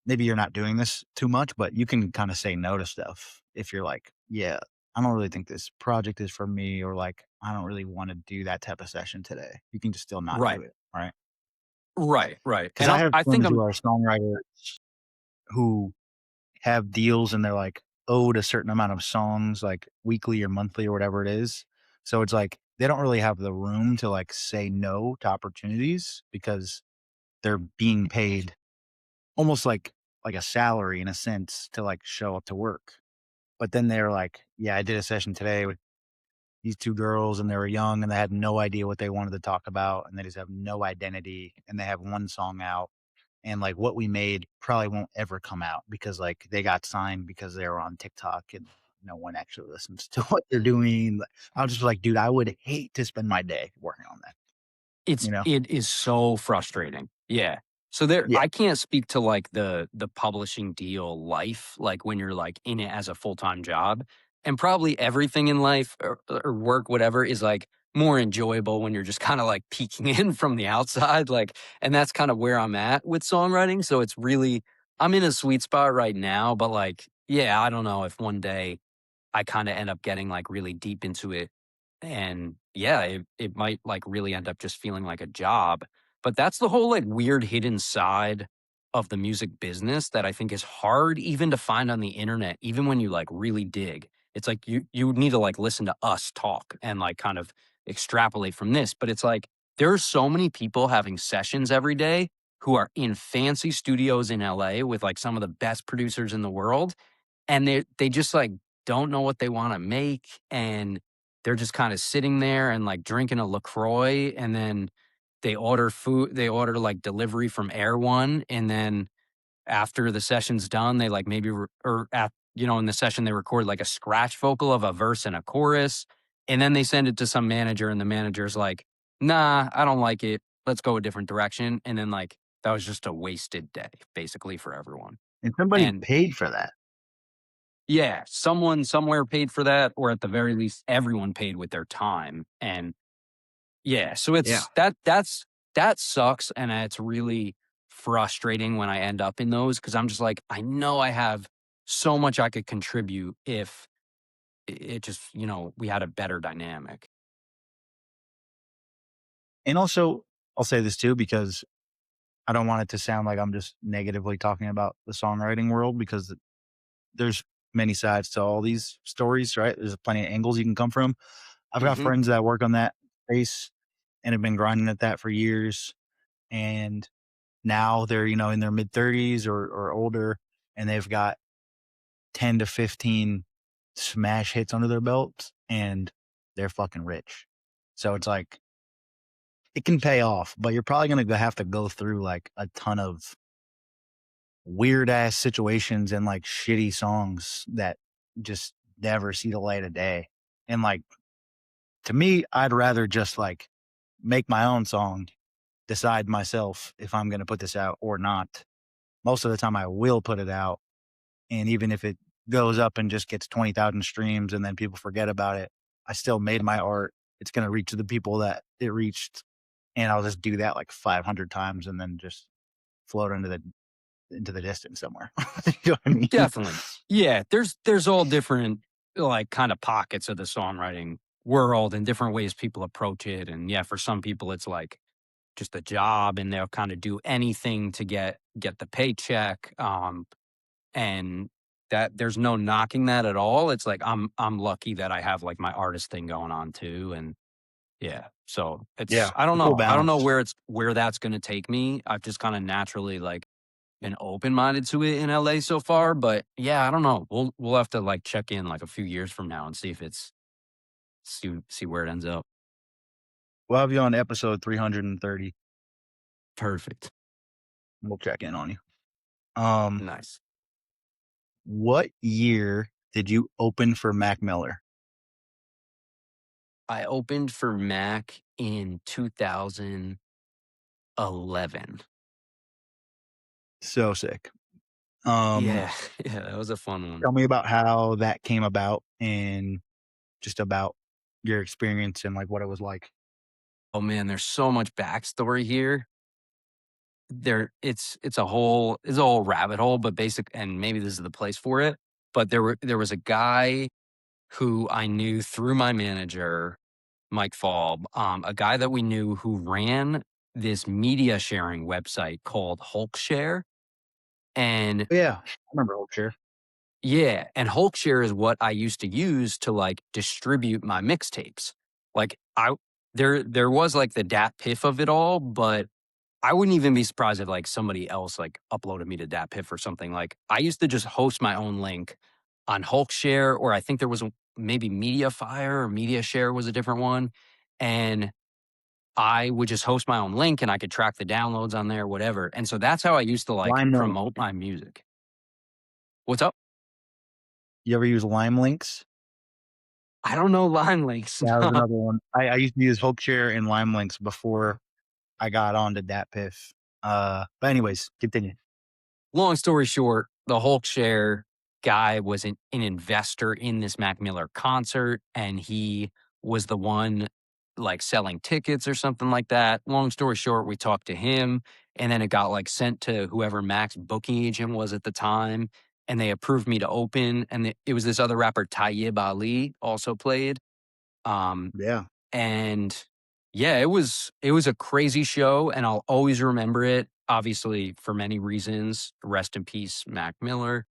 maybe you're not doing this too much, but you can kind of say no to stuff if you're like, yeah, I don't really think this project is for me, or like, I don't really want to do that type of session today. You can just still not do Right. it. Right. Right, right. Cause And I have I think friends who I'm are songwriters who have deals and they're like owed a certain amount of songs, like weekly or monthly or whatever it is. So it's like they don't really have the room to like say no to opportunities because they're being paid almost like a salary in a sense to like show up to work. But then they're like, yeah, I did a session today with these 2 girls and they were young and they had no idea what they wanted to talk about and they just have no identity and they have 1 song out and like what we made probably won't ever come out because like they got signed because they were on TikTok and no one actually listens to what they're doing. Like, I was just like, dude, I would hate to spend my day working on that, you know? It is so frustrating. Yeah. So there Yeah. I can't speak to like the publishing deal life, like when you're like in it as a full-time job. And probably everything in life or work, whatever, is like more enjoyable when you're just kind of like peeking in from the outside. Like, and that's kind of where I'm at with songwriting. So it's really I'm in a sweet spot right now, but like, yeah, I don't know if one day I kind of end up getting like really deep into it and yeah, it might like really end up just feeling like a job. But that's the whole like weird hidden side of the music business that I think is hard even to find on the internet, even when you like really dig. It's like you need to like listen to us talk and like kind of extrapolate from this. But it's like there are so many people having sessions every day who are in fancy studios in LA with like some of the best producers in the world. And they just like don't know what they want to make. And they're just kinda sitting there and, like, drinking a LaCroix, and then they order, like, delivery from Air One, and then after the session's done, they, like, maybe re or at you know, in the session, they record, like, a scratch vocal of a verse and a chorus, And then they send it to some manager, and the manager's like, "Nah, I don't like it. Let's go a different direction." And then, like, that was just a wasted day, basically, for everyone. And somebody And paid for that. yeah, someone somewhere paid for that, or at the very least, everyone paid with their time. And yeah, so Yeah. that sucks, and it's really frustrating when I end up in those because I'm just like, I know I have so much I could contribute if it just, we had a better dynamic. And also, I'll say this too, because I don't want it to sound like I'm just negatively talking about the songwriting world, because there's many sides to all these stories, right? There's plenty of angles you can come from. I've got Mhm. friends that work on that space and have been grinding at that for years. And now they're, in their mid 30s or older, and they've got 10 to 15 smash hits under their belts, and they're fucking rich. So it's like, it can pay off, but you're probably going to have to go through like a ton of weird ass situations and like shitty songs that just never see the light of day. And like, to me, I'd rather just like make my own song, decide myself if I'm going to put this out or not. Most of the time I will put it out. And even if it goes up and just gets 20,000 streams and then people forget about it, I still made my art. It's going to reach the people that it reached. And I'll just do that like 500 times and then just float into the distance somewhere. You know what I mean? Definitely. Yeah, there's all different, like, kind of pockets of the songwriting world and different ways people approach it. And yeah, for some people it's like just a job and they'll kind of do anything to get the paycheck. And that there's no knocking that at all. It's like I'm lucky that I have like my artist thing going on too. And yeah, so Yeah. I don't A cool know. I don't know balance. where that's gonna take me. I've just kind of naturally like been open-minded to it in LA so far, but yeah, I don't know. We'll have to like check in like a few years from now and see if it's see where it ends up. We'll have you on episode 330. Perfect. We'll check in on you. Um, Nice. what year did you open for Mac Miller? I opened for Mac in 2011. So sick. Um, Yeah, yeah, that was a fun one. tell me about how that came about and just about your experience and like what it was like. Oh man, there's so much backstory here. It's a whole rabbit hole, but and maybe this is the place for it. But there was a guy who I knew through my manager, Mike Falb, a guy that we knew who ran this media sharing website called Hulkshare. And Yeah, I remember Oakshire. yeah, and Hulkshare is what I used to use to like distribute my mixtapes. Like there was like the dat piff of it all, but I wouldn't even be surprised if like somebody else like uploaded me to DatPiff or something. Like I used to just host my own link on Hulkshare, or I think there was maybe MediaFire or MediaShare was a different one. And I would just host my own link and I could track the downloads on there, whatever. And so that's how I used to like Lime Link. promote my music. What's up? You ever use Lime Links? I don't know line links. That was another one. I used to use Oakshire and Lime Links before I got on to DatPiff. But anyways, continue. Long story short, the Hulkshare guy was an investor in this Mac Miller concert, and he was the one like selling tickets or something like that. Long story short, we talked to him, and then it got like sent to whoever Mac's booking agent was at the time, and they approved me to open. And it was this other rapper, Tayyib Ali, also played. Um, Yeah. and yeah, it was a crazy show, and I'll always remember it, obviously for many reasons. Rest in peace, Mac Miller.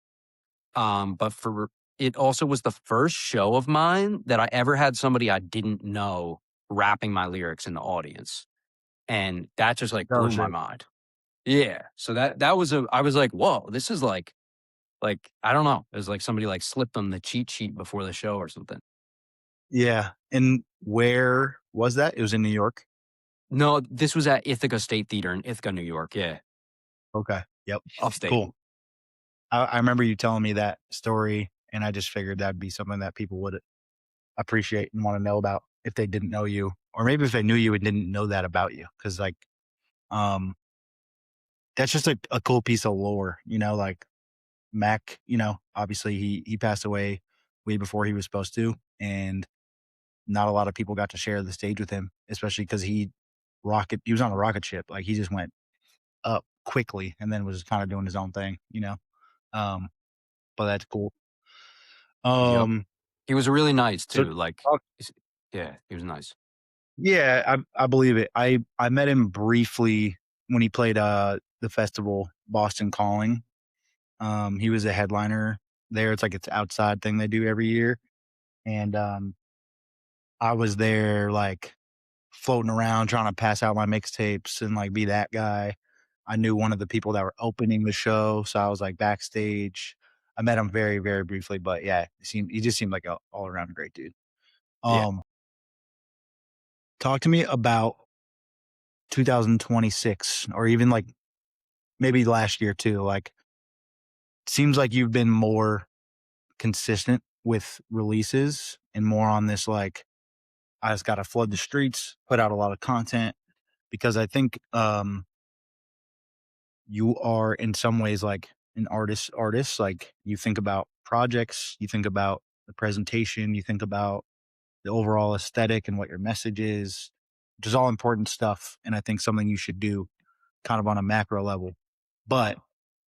But for it also was the first show of mine that I ever had somebody I didn't know rapping my lyrics in the audience. And that just like That blew was my sick. mind. Yeah. So that was I was like, whoa, this is like I don't know. It was like somebody like slipped them the cheat sheet before the show or something. Yeah. And where was that? It was in New York. No, this was at Ithaca State Theater in Ithaca, New York. Yeah. Okay. Yep. Upstate. Cool. I remember you telling me that story, and I just figured that'd be something that people would appreciate and want to know about if they didn't know you, or maybe if they knew you and didn't know that about you. Cause like, um, that's just a cool piece of lore, like Mac, obviously he passed away way before he was supposed to. And not a lot of people got to share the stage with him, especially because he was on a rocket ship. Like he just went up quickly and then was kind of doing his own thing. Um, but that's cool. Yep. Um, He was really nice so too. Like, talk- yeah, he was nice. yeah, I believe it. I met him briefly when he played the festival Boston Calling. He was a headliner there. It's like it's outside thing they do every year, and I was there like floating around trying to pass out my mixtapes and like be that guy. I knew one of the people that were opening the show, so I was like backstage. I met him very, very briefly, but yeah, he just seemed like a all around great dude. Yeah. Um, talk to me about 2026, or even like maybe last year too. Like, seems like you've been more consistent with releases and more on this like I just got to flood the streets, put out a lot of content, because I think you are in some ways like an artist. Like you think about projects, you think about the presentation, you think about the overall aesthetic and what your message is, which is all important stuff. And I think something you should do kind of on a macro level. But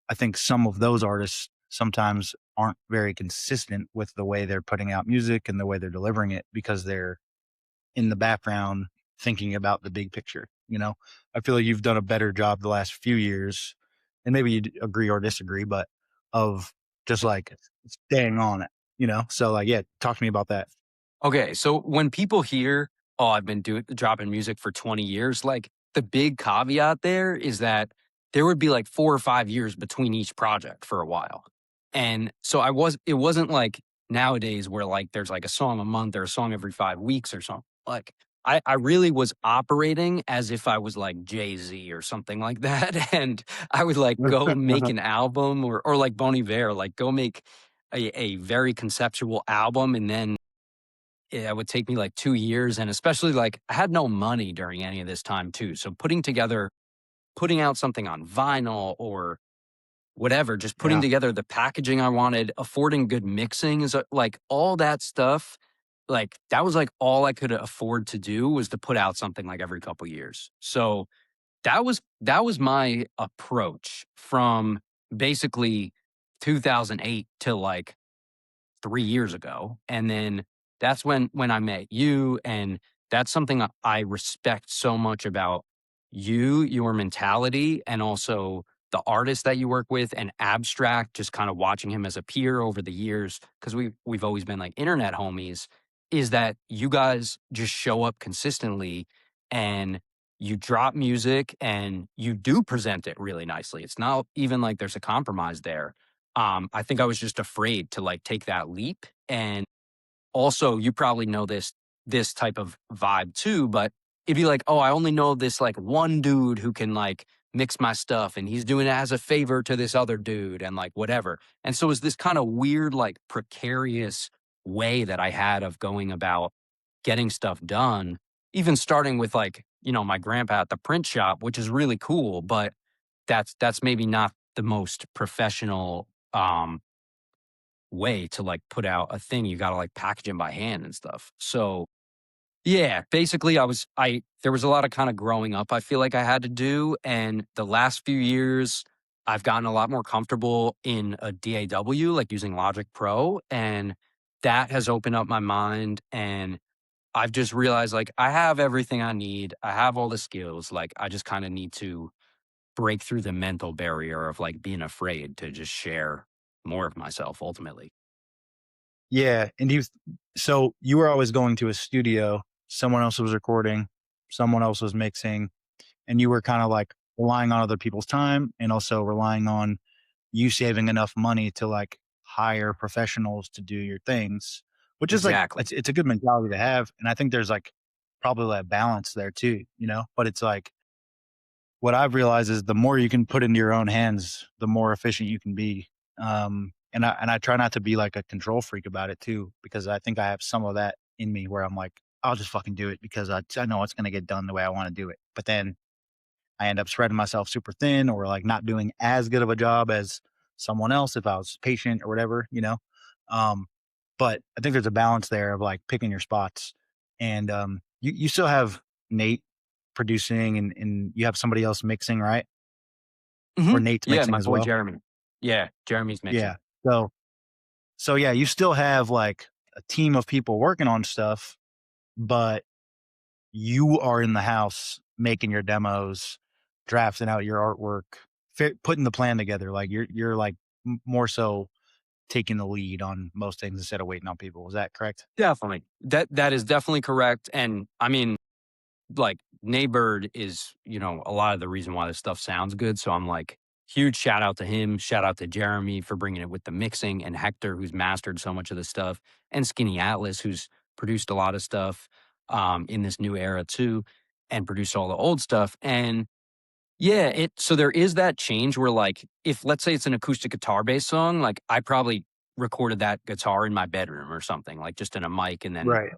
I think some of those artists sometimes aren't very consistent with the way they're putting out music and the way they're delivering it, because they're in the background thinking about the big picture. I feel like you've done a better job the last few years, and maybe you agree or disagree, but of just like staying on it. So like, yeah, talk to me about that. Okay, so when people hear, "Oh, I've been dropping music for 20 years," like the big caveat there is that there would be like 4 or 5 years between each project for a while. And so it wasn't like nowadays where like there's like a song a month or a song every 5 weeks or something. Like I really was operating as if I was like Jay-Z or something like that. And I would like go make an album, or like Bon Iver, like go make a very conceptual album, and then it would take me like 2 years, and especially like I had no money during any of this time too. So putting out something on vinyl or whatever, just putting Yeah. together the packaging I wanted, affording good mixing is like all that stuff. Like that was like all I could afford to do was to put out something like every couple years. So that was my approach from basically 2008 to like 3 years ago. And then that's when I met you, and that's something I respect so much about you, your mentality, and also the artist that you work with, and Abstract, just kind of watching him as a peer over the years, because we've always been like internet homies, is that you guys just show up consistently and you drop music and you do present it really nicely. It's not even like there's a compromise there. I think I was just afraid to like take that leap. And also, you probably know this type of vibe too, but it'd be like, oh, I only know this like one dude who can like mix my stuff, and he's doing it as a favor to this other dude, and like whatever. And so it's this kind of weird, like precarious way that I had of going about getting stuff done, even starting with like, my grandpa at the print shop, which is really cool, but that's maybe not the most professional way to like put out a thing. You got to like package them by hand and stuff. So yeah, basically there was a lot of kind of growing up I feel like I had to do. And the last few years I've gotten a lot more comfortable in a DAW, like using Logic Pro. And that has opened up my mind. And I've just realized like I have everything I need. I have all the skills. Like I just kind of need to break through the mental barrier of like being afraid to just share more of myself ultimately. Yeah. So you were always going to a studio, someone else was recording, someone else was mixing, and you were kind of like relying on other people's time and also relying on you saving enough money to like hire professionals to do your things, which is like, Exactly. it's a good mentality to have. And I think there's like probably that balance there too, but it's like, what I've realized is the more you can put into your own hands, the more efficient you can be. And I try not to be like a control freak about it too, because I think I have some of that in me where I'm like, I'll just fucking do it because I know it's gonna get done the way I want to do it. But then I end up spreading myself super thin or like not doing as good of a job as someone else if I was patient or whatever, you know. Um, but I think there's a balance there of like picking your spots. And you still have Nate producing and you have somebody else mixing, right? Or Nate's Yeah, mixing my as boy well. Jeremy. Yeah, Jeremy's Yeah. mixing. So yeah, you still have like a team of people working on stuff, but you are in the house making your demos, drafting out your artwork, putting the plan together. Like you're like more so taking the lead on most things instead of waiting on people. Is that correct? Definitely. That is definitely correct. And I mean, like Naybird is, a lot of the reason why this stuff sounds good. So I'm like, huge shout out to him. Shout out to Jeremy for bringing it with the mixing, and Hector, who's mastered so much of this stuff, and Skinny Atlas, who's produced a lot of stuff in this new era too, and produced all the old stuff. And yeah, so there is that change where, like, if let's say it's an acoustic guitar based song, like I probably recorded that guitar in my bedroom or something, like just in a mic, and then, Right.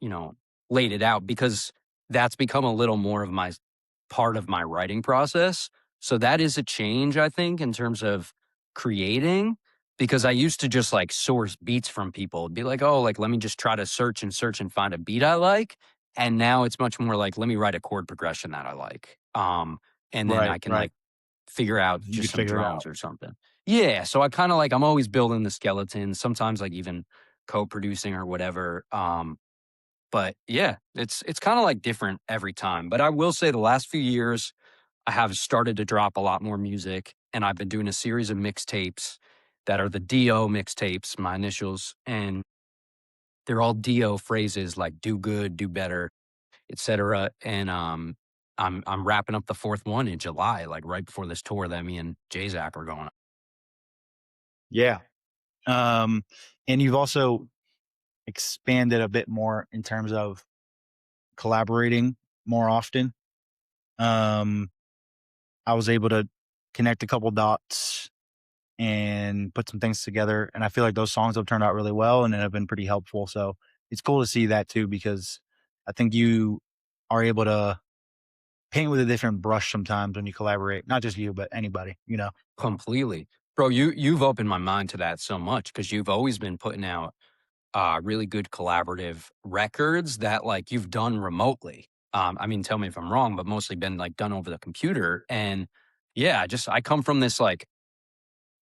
laid it out, because that's become a little more of my part of my writing process. So that is a change, I think, in terms of creating, because I used to just like source beats from people. It'd be like, oh, like let me just try to search and find a beat I like. And now it's much more like, let me write a chord progression that I like. And then Right. I can Right. like figure out You just could some figure it drums out. or something. Yeah, so I kind of like, I'm always building the skeleton, sometimes like even co-producing or whatever. But yeah, it's kind of like different every time. But I will say the last few years I have started to drop a lot more music, and I've been doing a series of mixtapes that are the DO mixtapes, my initials, and they're all DO phrases like do good, do better, etc. And I'm wrapping up the fourth one in July, like right before this tour that me and JZAC are going on. Yeah. Um, and you've also expanded a bit more in terms of collaborating more often. Um, I was able to connect a couple dots and put some things together. And I feel like those songs have turned out really well and have been pretty helpful. So it's cool to see that too, because I think you are able to paint with a different brush sometimes when you collaborate. Not just you, but anybody, you know? Completely. Bro, you've opened my mind to that so much, because you've always been putting out really good collaborative records that like you've done remotely. I mean, tell me if I'm wrong, but mostly been like done over the computer. And yeah, I come from this like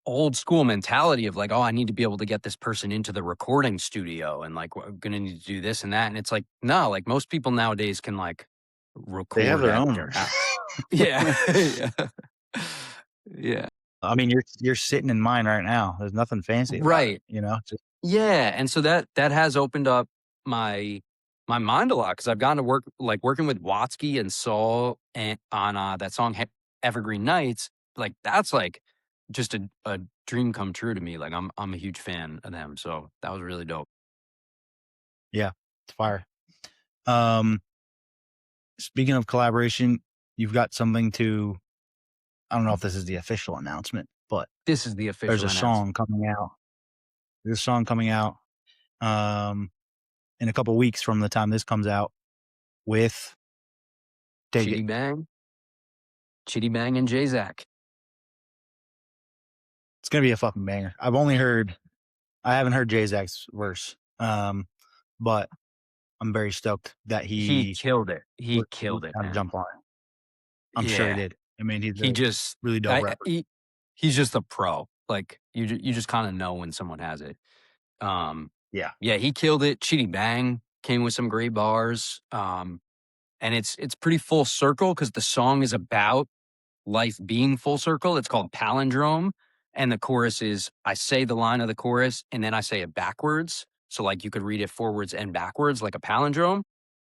old school mentality of like, oh, I need to be able to get this person into the recording studio, and like we're gonna need to do this and that. And it's like, no, like most people nowadays can like They have record their at own. their house. Yeah. Yeah. Yeah. I mean, you're sitting in mine right now. There's nothing fancy about it, Right. you know? Just Yeah, and so that has opened up my mind a lot, because I've gotten to working with Watsky and Saul and on that song Evergreen Nights. Like that's like just a dream come true to me. Like I'm a huge fan of them, so that was really dope. yeah, it's fire. Um, Speaking of collaboration, you've got something to I don't know if this is the official announcement, but This is the there's official a announcement. song coming out. There's a song coming out um in a couple weeks from the time this comes out with Dig It. Chitty Bang, Chitty Bang, and JZac. It's gonna be a fucking banger. I haven't heard JZAC's verse. But I'm very stoked that He he killed it. He was killed it, trying to man. jump on it. I'm sure he Yeah. did. I mean, he's He a just really dope I rapper. he's just a pro. Like you just kind of know when someone has it. Um, Yeah. yeah, he killed it. Chitty Bang came with some great bars. And it's pretty full circle, because the song is about life being full circle. It's called Palindrome. And the chorus is, I say the line of the chorus and then I say it backwards. So like you could read it forwards and backwards like a palindrome.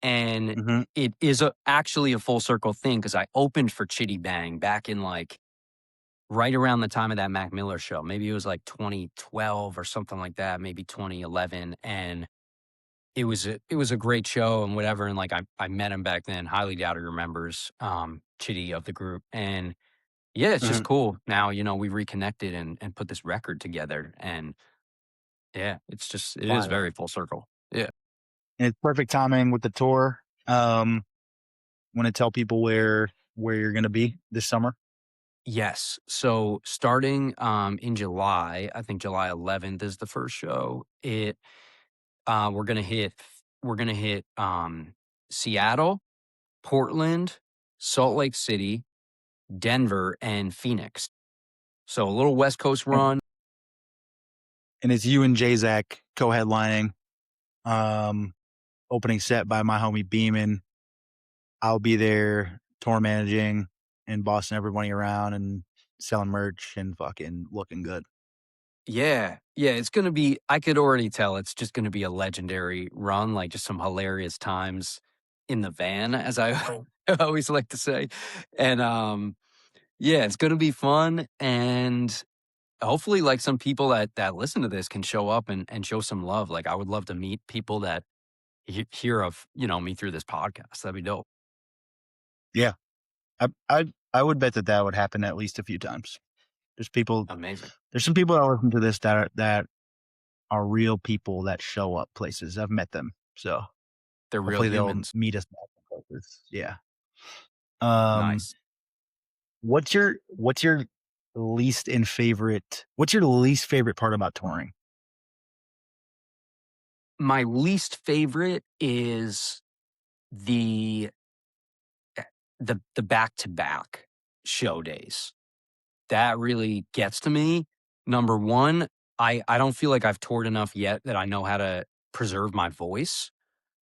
And Mhm. it is actually a full circle thing, because I opened for Chitty Bang back in like right around the time of that Mac Miller show. Maybe it was like 2012 or something like that, maybe 2011. And it was a great show and whatever. And like I met him back then. Highly doubt he remembers Chitty of the group. And yeah, it's just Mhm. cool. Now, we reconnected and put this record together. And yeah, it is Fire. very full circle. Yeah. and it's perfect timing with the tour. Want to tell people where you're going to be this summer? Yes. So starting in July, I think July 11th is the first show. We're gonna hit Seattle, Portland, Salt Lake City, Denver, and Phoenix. So a little West Coast And, run. and it's you and JZAC co-headlining. Um, Opening set by my homie Beeman. I'll be there tour managing and bossing everybody around and selling merch and fucking looking good. Yeah. Yeah. It's gonna be, I could already tell it's just gonna be a legendary run, like just some hilarious times in the van, as I I always like to say. And yeah, it's gonna be fun. And hopefully like some people that listen to this can show up and show some love. Like I would love to meet people that hear of, me through this podcast. That'd be dope. Yeah, I would bet that would happen at least a few times. There's people. Amazing. There's some people that listen to this that are real people that show up places. I've met them, so They're real hopefully they'll humans. meet us at places. Yeah. Um, Nice. what's your what's your least favorite part about touring? My least favorite is the the back to back show days. That really gets to me. Number one, I don't feel like I've toured enough yet that I know how to preserve my voice.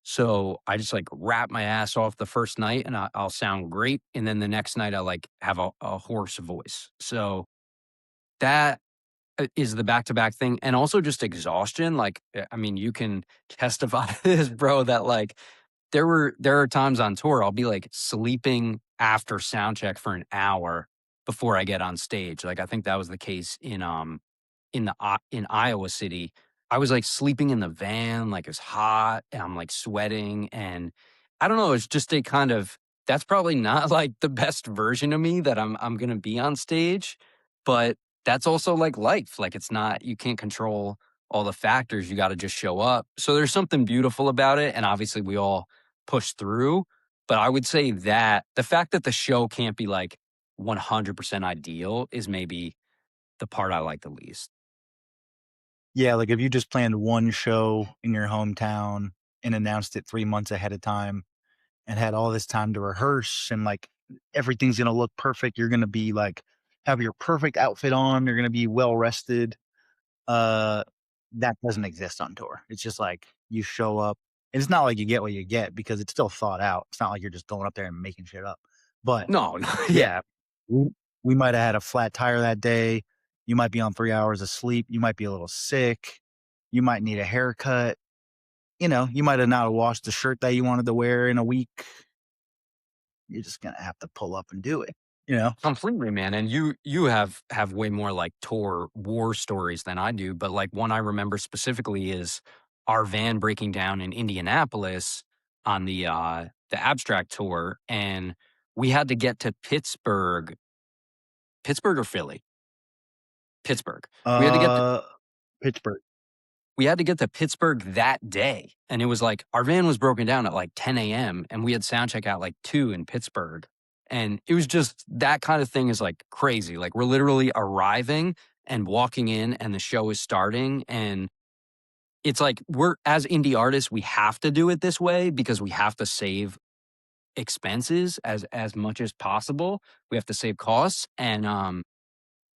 So I just like rap my ass off the first night and I'll sound great. And then the next night I like have a hoarse voice. So that is the back to back thing. And also just exhaustion. Like, I mean, you can testify to this, bro, that like there are times on tour I'll be like sleeping after sound check for an hour before I get on stage. Like I think that was the case in Iowa City. I was like sleeping in the van, like it's hot and I'm like sweating and I don't know, it's just a kind of that's probably not like the best version of me that I'm going to be on stage, but that's also like life. Like it's not you can't control all the factors. You got to just show up. So there's something beautiful about it and obviously we all push through, but I would say that the fact that the show can't be like 100% ideal is maybe the part I like the least. Yeah, like if you just planned one show in your hometown and announced it 3 months ahead of time and had all this time to rehearse and like everything's gonna look perfect, you're gonna be like have your perfect outfit on, you're gonna be well rested. Uh, that doesn't exist on tour. It's just like you show up. And it's not like you get what you get because it's still thought out. It's not like you're just going up there and making shit up. But No, no, yeah. yeah, we, we might have had a flat tire that day. You might be on 3 hours of sleep. You might be a little sick. You might need a haircut. You might have not washed the shirt that you wanted to wear in a week. You're just gonna have to pull up and do it. You know? Completely, man. And you have way more like tour war stories than I do. But like one I remember specifically is our van breaking down in Indianapolis on the abstract tour. And we had to get to Pittsburgh or Philly? Pittsburgh. We had to get to Uh, Pittsburgh. we had to get to Pittsburgh that day. And it was like our van was broken down at like 10 a.m. and we had sound check out like 2 in Pittsburgh. And it was just that kind of thing is like crazy. Like we're literally arriving and walking in and the show is starting. And it's like we're as indie artists, we have to do it this way because we have to save expenses as much as possible. We have to save costs. And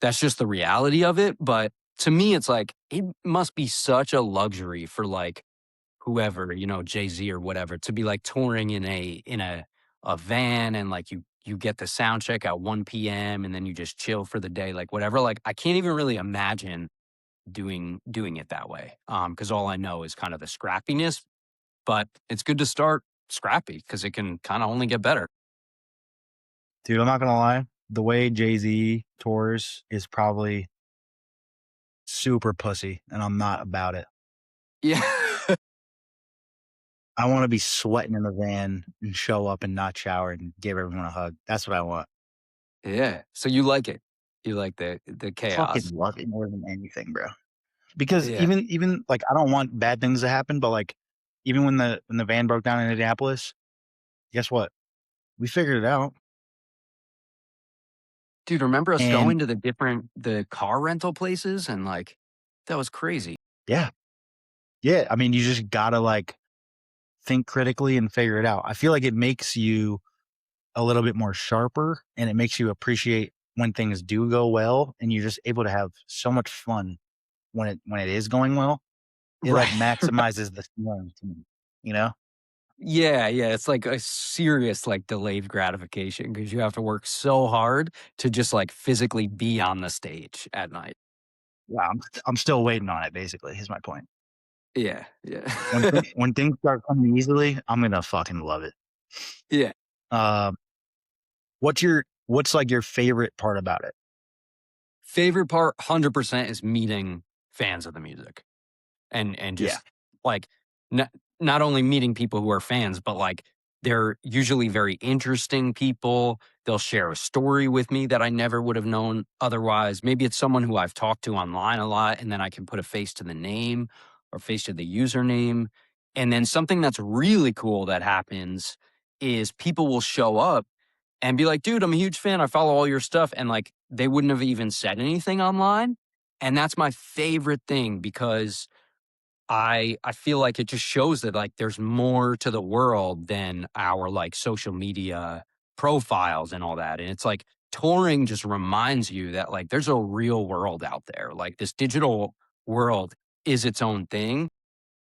that's just the reality of it. But to me, it's like it must be such a luxury for like whoever, Jay-Z or whatever, to be like touring in a van and like you get the sound check at 1 p.m. and then you just chill for the day, like whatever. Like I can't even really imagine doing it that way. Because all I know is kind of the scrappiness, but it's good to start scrappy because it can kind of only get better. Dude, I'm not gonna lie. The way Jay-Z tours is probably super pussy, and I'm not about it. Yeah. I want to be sweating in the van and show up and not shower and give everyone a hug. That's what I want. Yeah. So you like it. You like the Fucking chaos. love it more than anything, bro. Because Yeah. even like I don't want bad things to happen, but like even when the van broke down in Indianapolis, guess what? We figured it out. Dude, remember us And going to the car rental places and, like, that was crazy. yeah, yeah. I mean, you just gotta like think critically and figure it out. I feel like it makes you a little bit more sharper and it makes you appreciate when things do go well and you're just able to have so much fun when it is going well. It like Right. maximizes the feeling to me, you know? Yeah, yeah, it's like a serious, like, delayed gratification because you have to work so hard to just, like, physically be on the stage at night. Yeah, I'm still waiting on it basically, is my point. Yeah, yeah. When things start coming easily, I'm gonna fucking love it. Yeah. Um, what's like your favorite part about it? Favorite part, 100% is meeting fans of the music. And Yeah. just like not not only meeting people who are fans, but like they're usually very interesting people. They'll share a story with me that I never would have known otherwise. Maybe it's someone who I've talked to online a lot, and then I can put a face to the name or face to the username. And then something that's really cool that happens is people will show up and be like, dude, I'm a huge fan. I follow all your stuff. And like they wouldn't have even said anything online. And that's my favorite thing because I feel like it just shows that, like, there's more to the world than our, like, social media profiles and all that, and it's like, touring just reminds you that, like, there's a real world out there, like, this digital world is its own thing,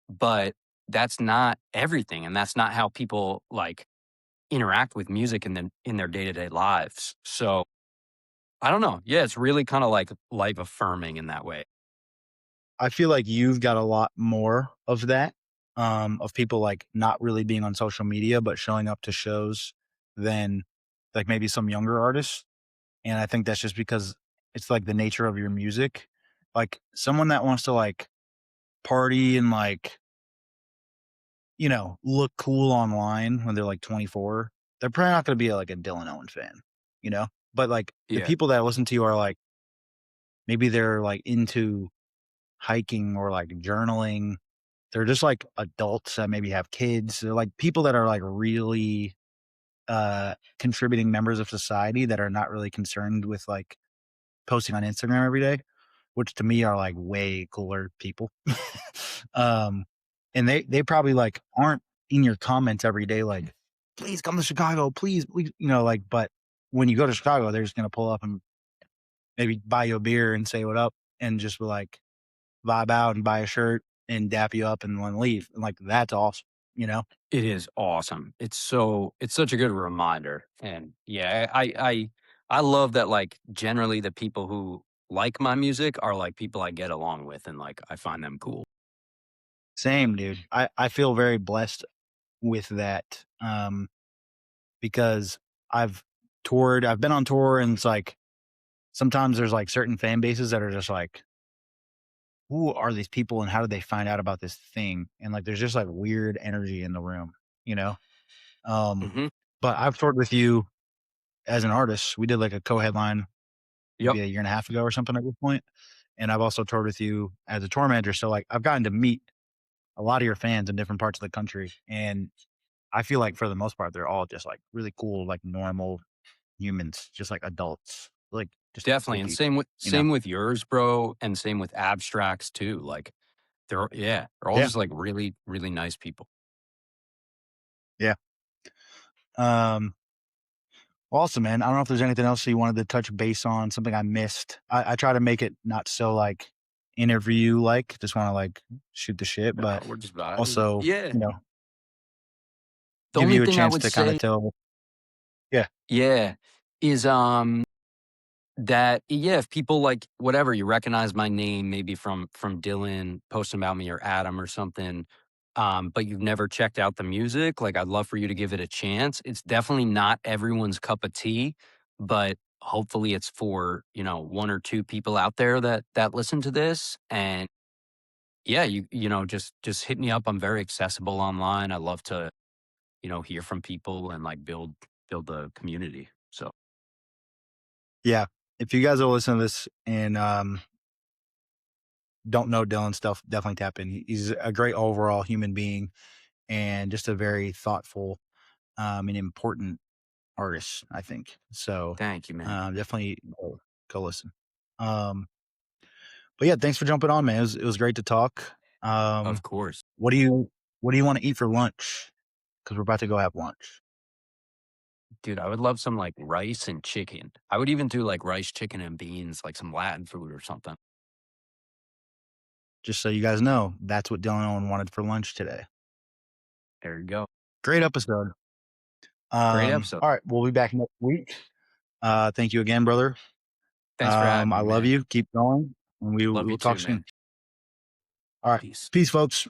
but that's not everything, and that's not how people, like, interact with music in their day-to-day lives, so, I don't know, yeah, it's really kinda, like, life affirming in that way. I feel like you've got a lot more of that, of people like not really being on social media, but showing up to shows than like maybe some younger artists. And I think that's just because it's like the nature of your music. Like someone that wants to like party and like, look cool online when they're like 24, they're probably not going to be like a Dylan Owen fan, you know? But like the Yeah, people that listen to you are like, maybe they're like into hiking or like journaling. They're just like adults that maybe have kids. They're like people that are like really contributing members of society that are not really concerned with like posting on Instagram every day, which to me are like way cooler people. um and they probably like aren't in your comments every day like, please come to Chicago, please, like, but when you go to Chicago, they're just gonna pull up and maybe buy you a beer and say what up and just be like vibe out and buy a shirt and dap you up and then leave. And like that's awesome, you know? it is awesome. It's such a good reminder, and yeah, I love that, like, generally the people who like my music are, like, people I get along with, and, like, I find them cool. Same, dude. I feel very blessed with that. Because I've I've been on tour and it's like sometimes there's like certain fan bases that are just like, who are these people and how did they find out about this thing? And like there's just like weird energy in the room, you know? Um, Mhm. but I've toured with you as an artist. We did like a co-headline Yep. maybe a year and a half ago or something at this point. And I've also toured with you as a tour manager. So like I've gotten to meet a lot of your fans in different parts of the country. And I feel like for the most part, they're all just like really cool, like normal humans, just like adults, like just Definitely, good and people, you know? same with yours, bro, and same with Abstracts too, like, they're all Yeah. just, like, really, really nice people. Yeah. Um, awesome, man. I don't know if there's anything else you wanted to touch base on, something I missed. I try to make it not so like interview like, just want to like shoot the shit, No, but we're just vibing. also, Yeah. The give only you a thing I chance would to kind of say tell. Yeah. yeah, is, that yeah, if people like whatever, you recognize my name maybe from Dylan posting about me or Adam or something, but you've never checked out the music, like I'd love for you to give it a chance. It's definitely not everyone's cup of tea, but hopefully it's for, one or two people out there that listen to this. And yeah, just hit me up. I'm very accessible online. I love to, hear from people and like build the community. So Yeah. If you guys are listening to this and don't know Dylan stuff, definitely tap in. He's a great overall human being. and just a very thoughtful and important artist, I think. So Thank you, man. definitely go listen. Um, but yeah, thanks for jumping on, man. It was great to talk. Of course. What do you want to eat for lunch? Because we're about to go have lunch. Dude, I would love some like rice and chicken. I would even do like rice, chicken, and beans, like some Latin food or something. Just so you guys know, that's what Dylan Owen wanted for lunch today. There you go. Great episode. Great episode. All right, we'll be back next week. Thank you again, brother. Thanks for having me, I love man. you. Keep going, and Love we'll you talk too, soon. man. All right, Peace. peace, folks.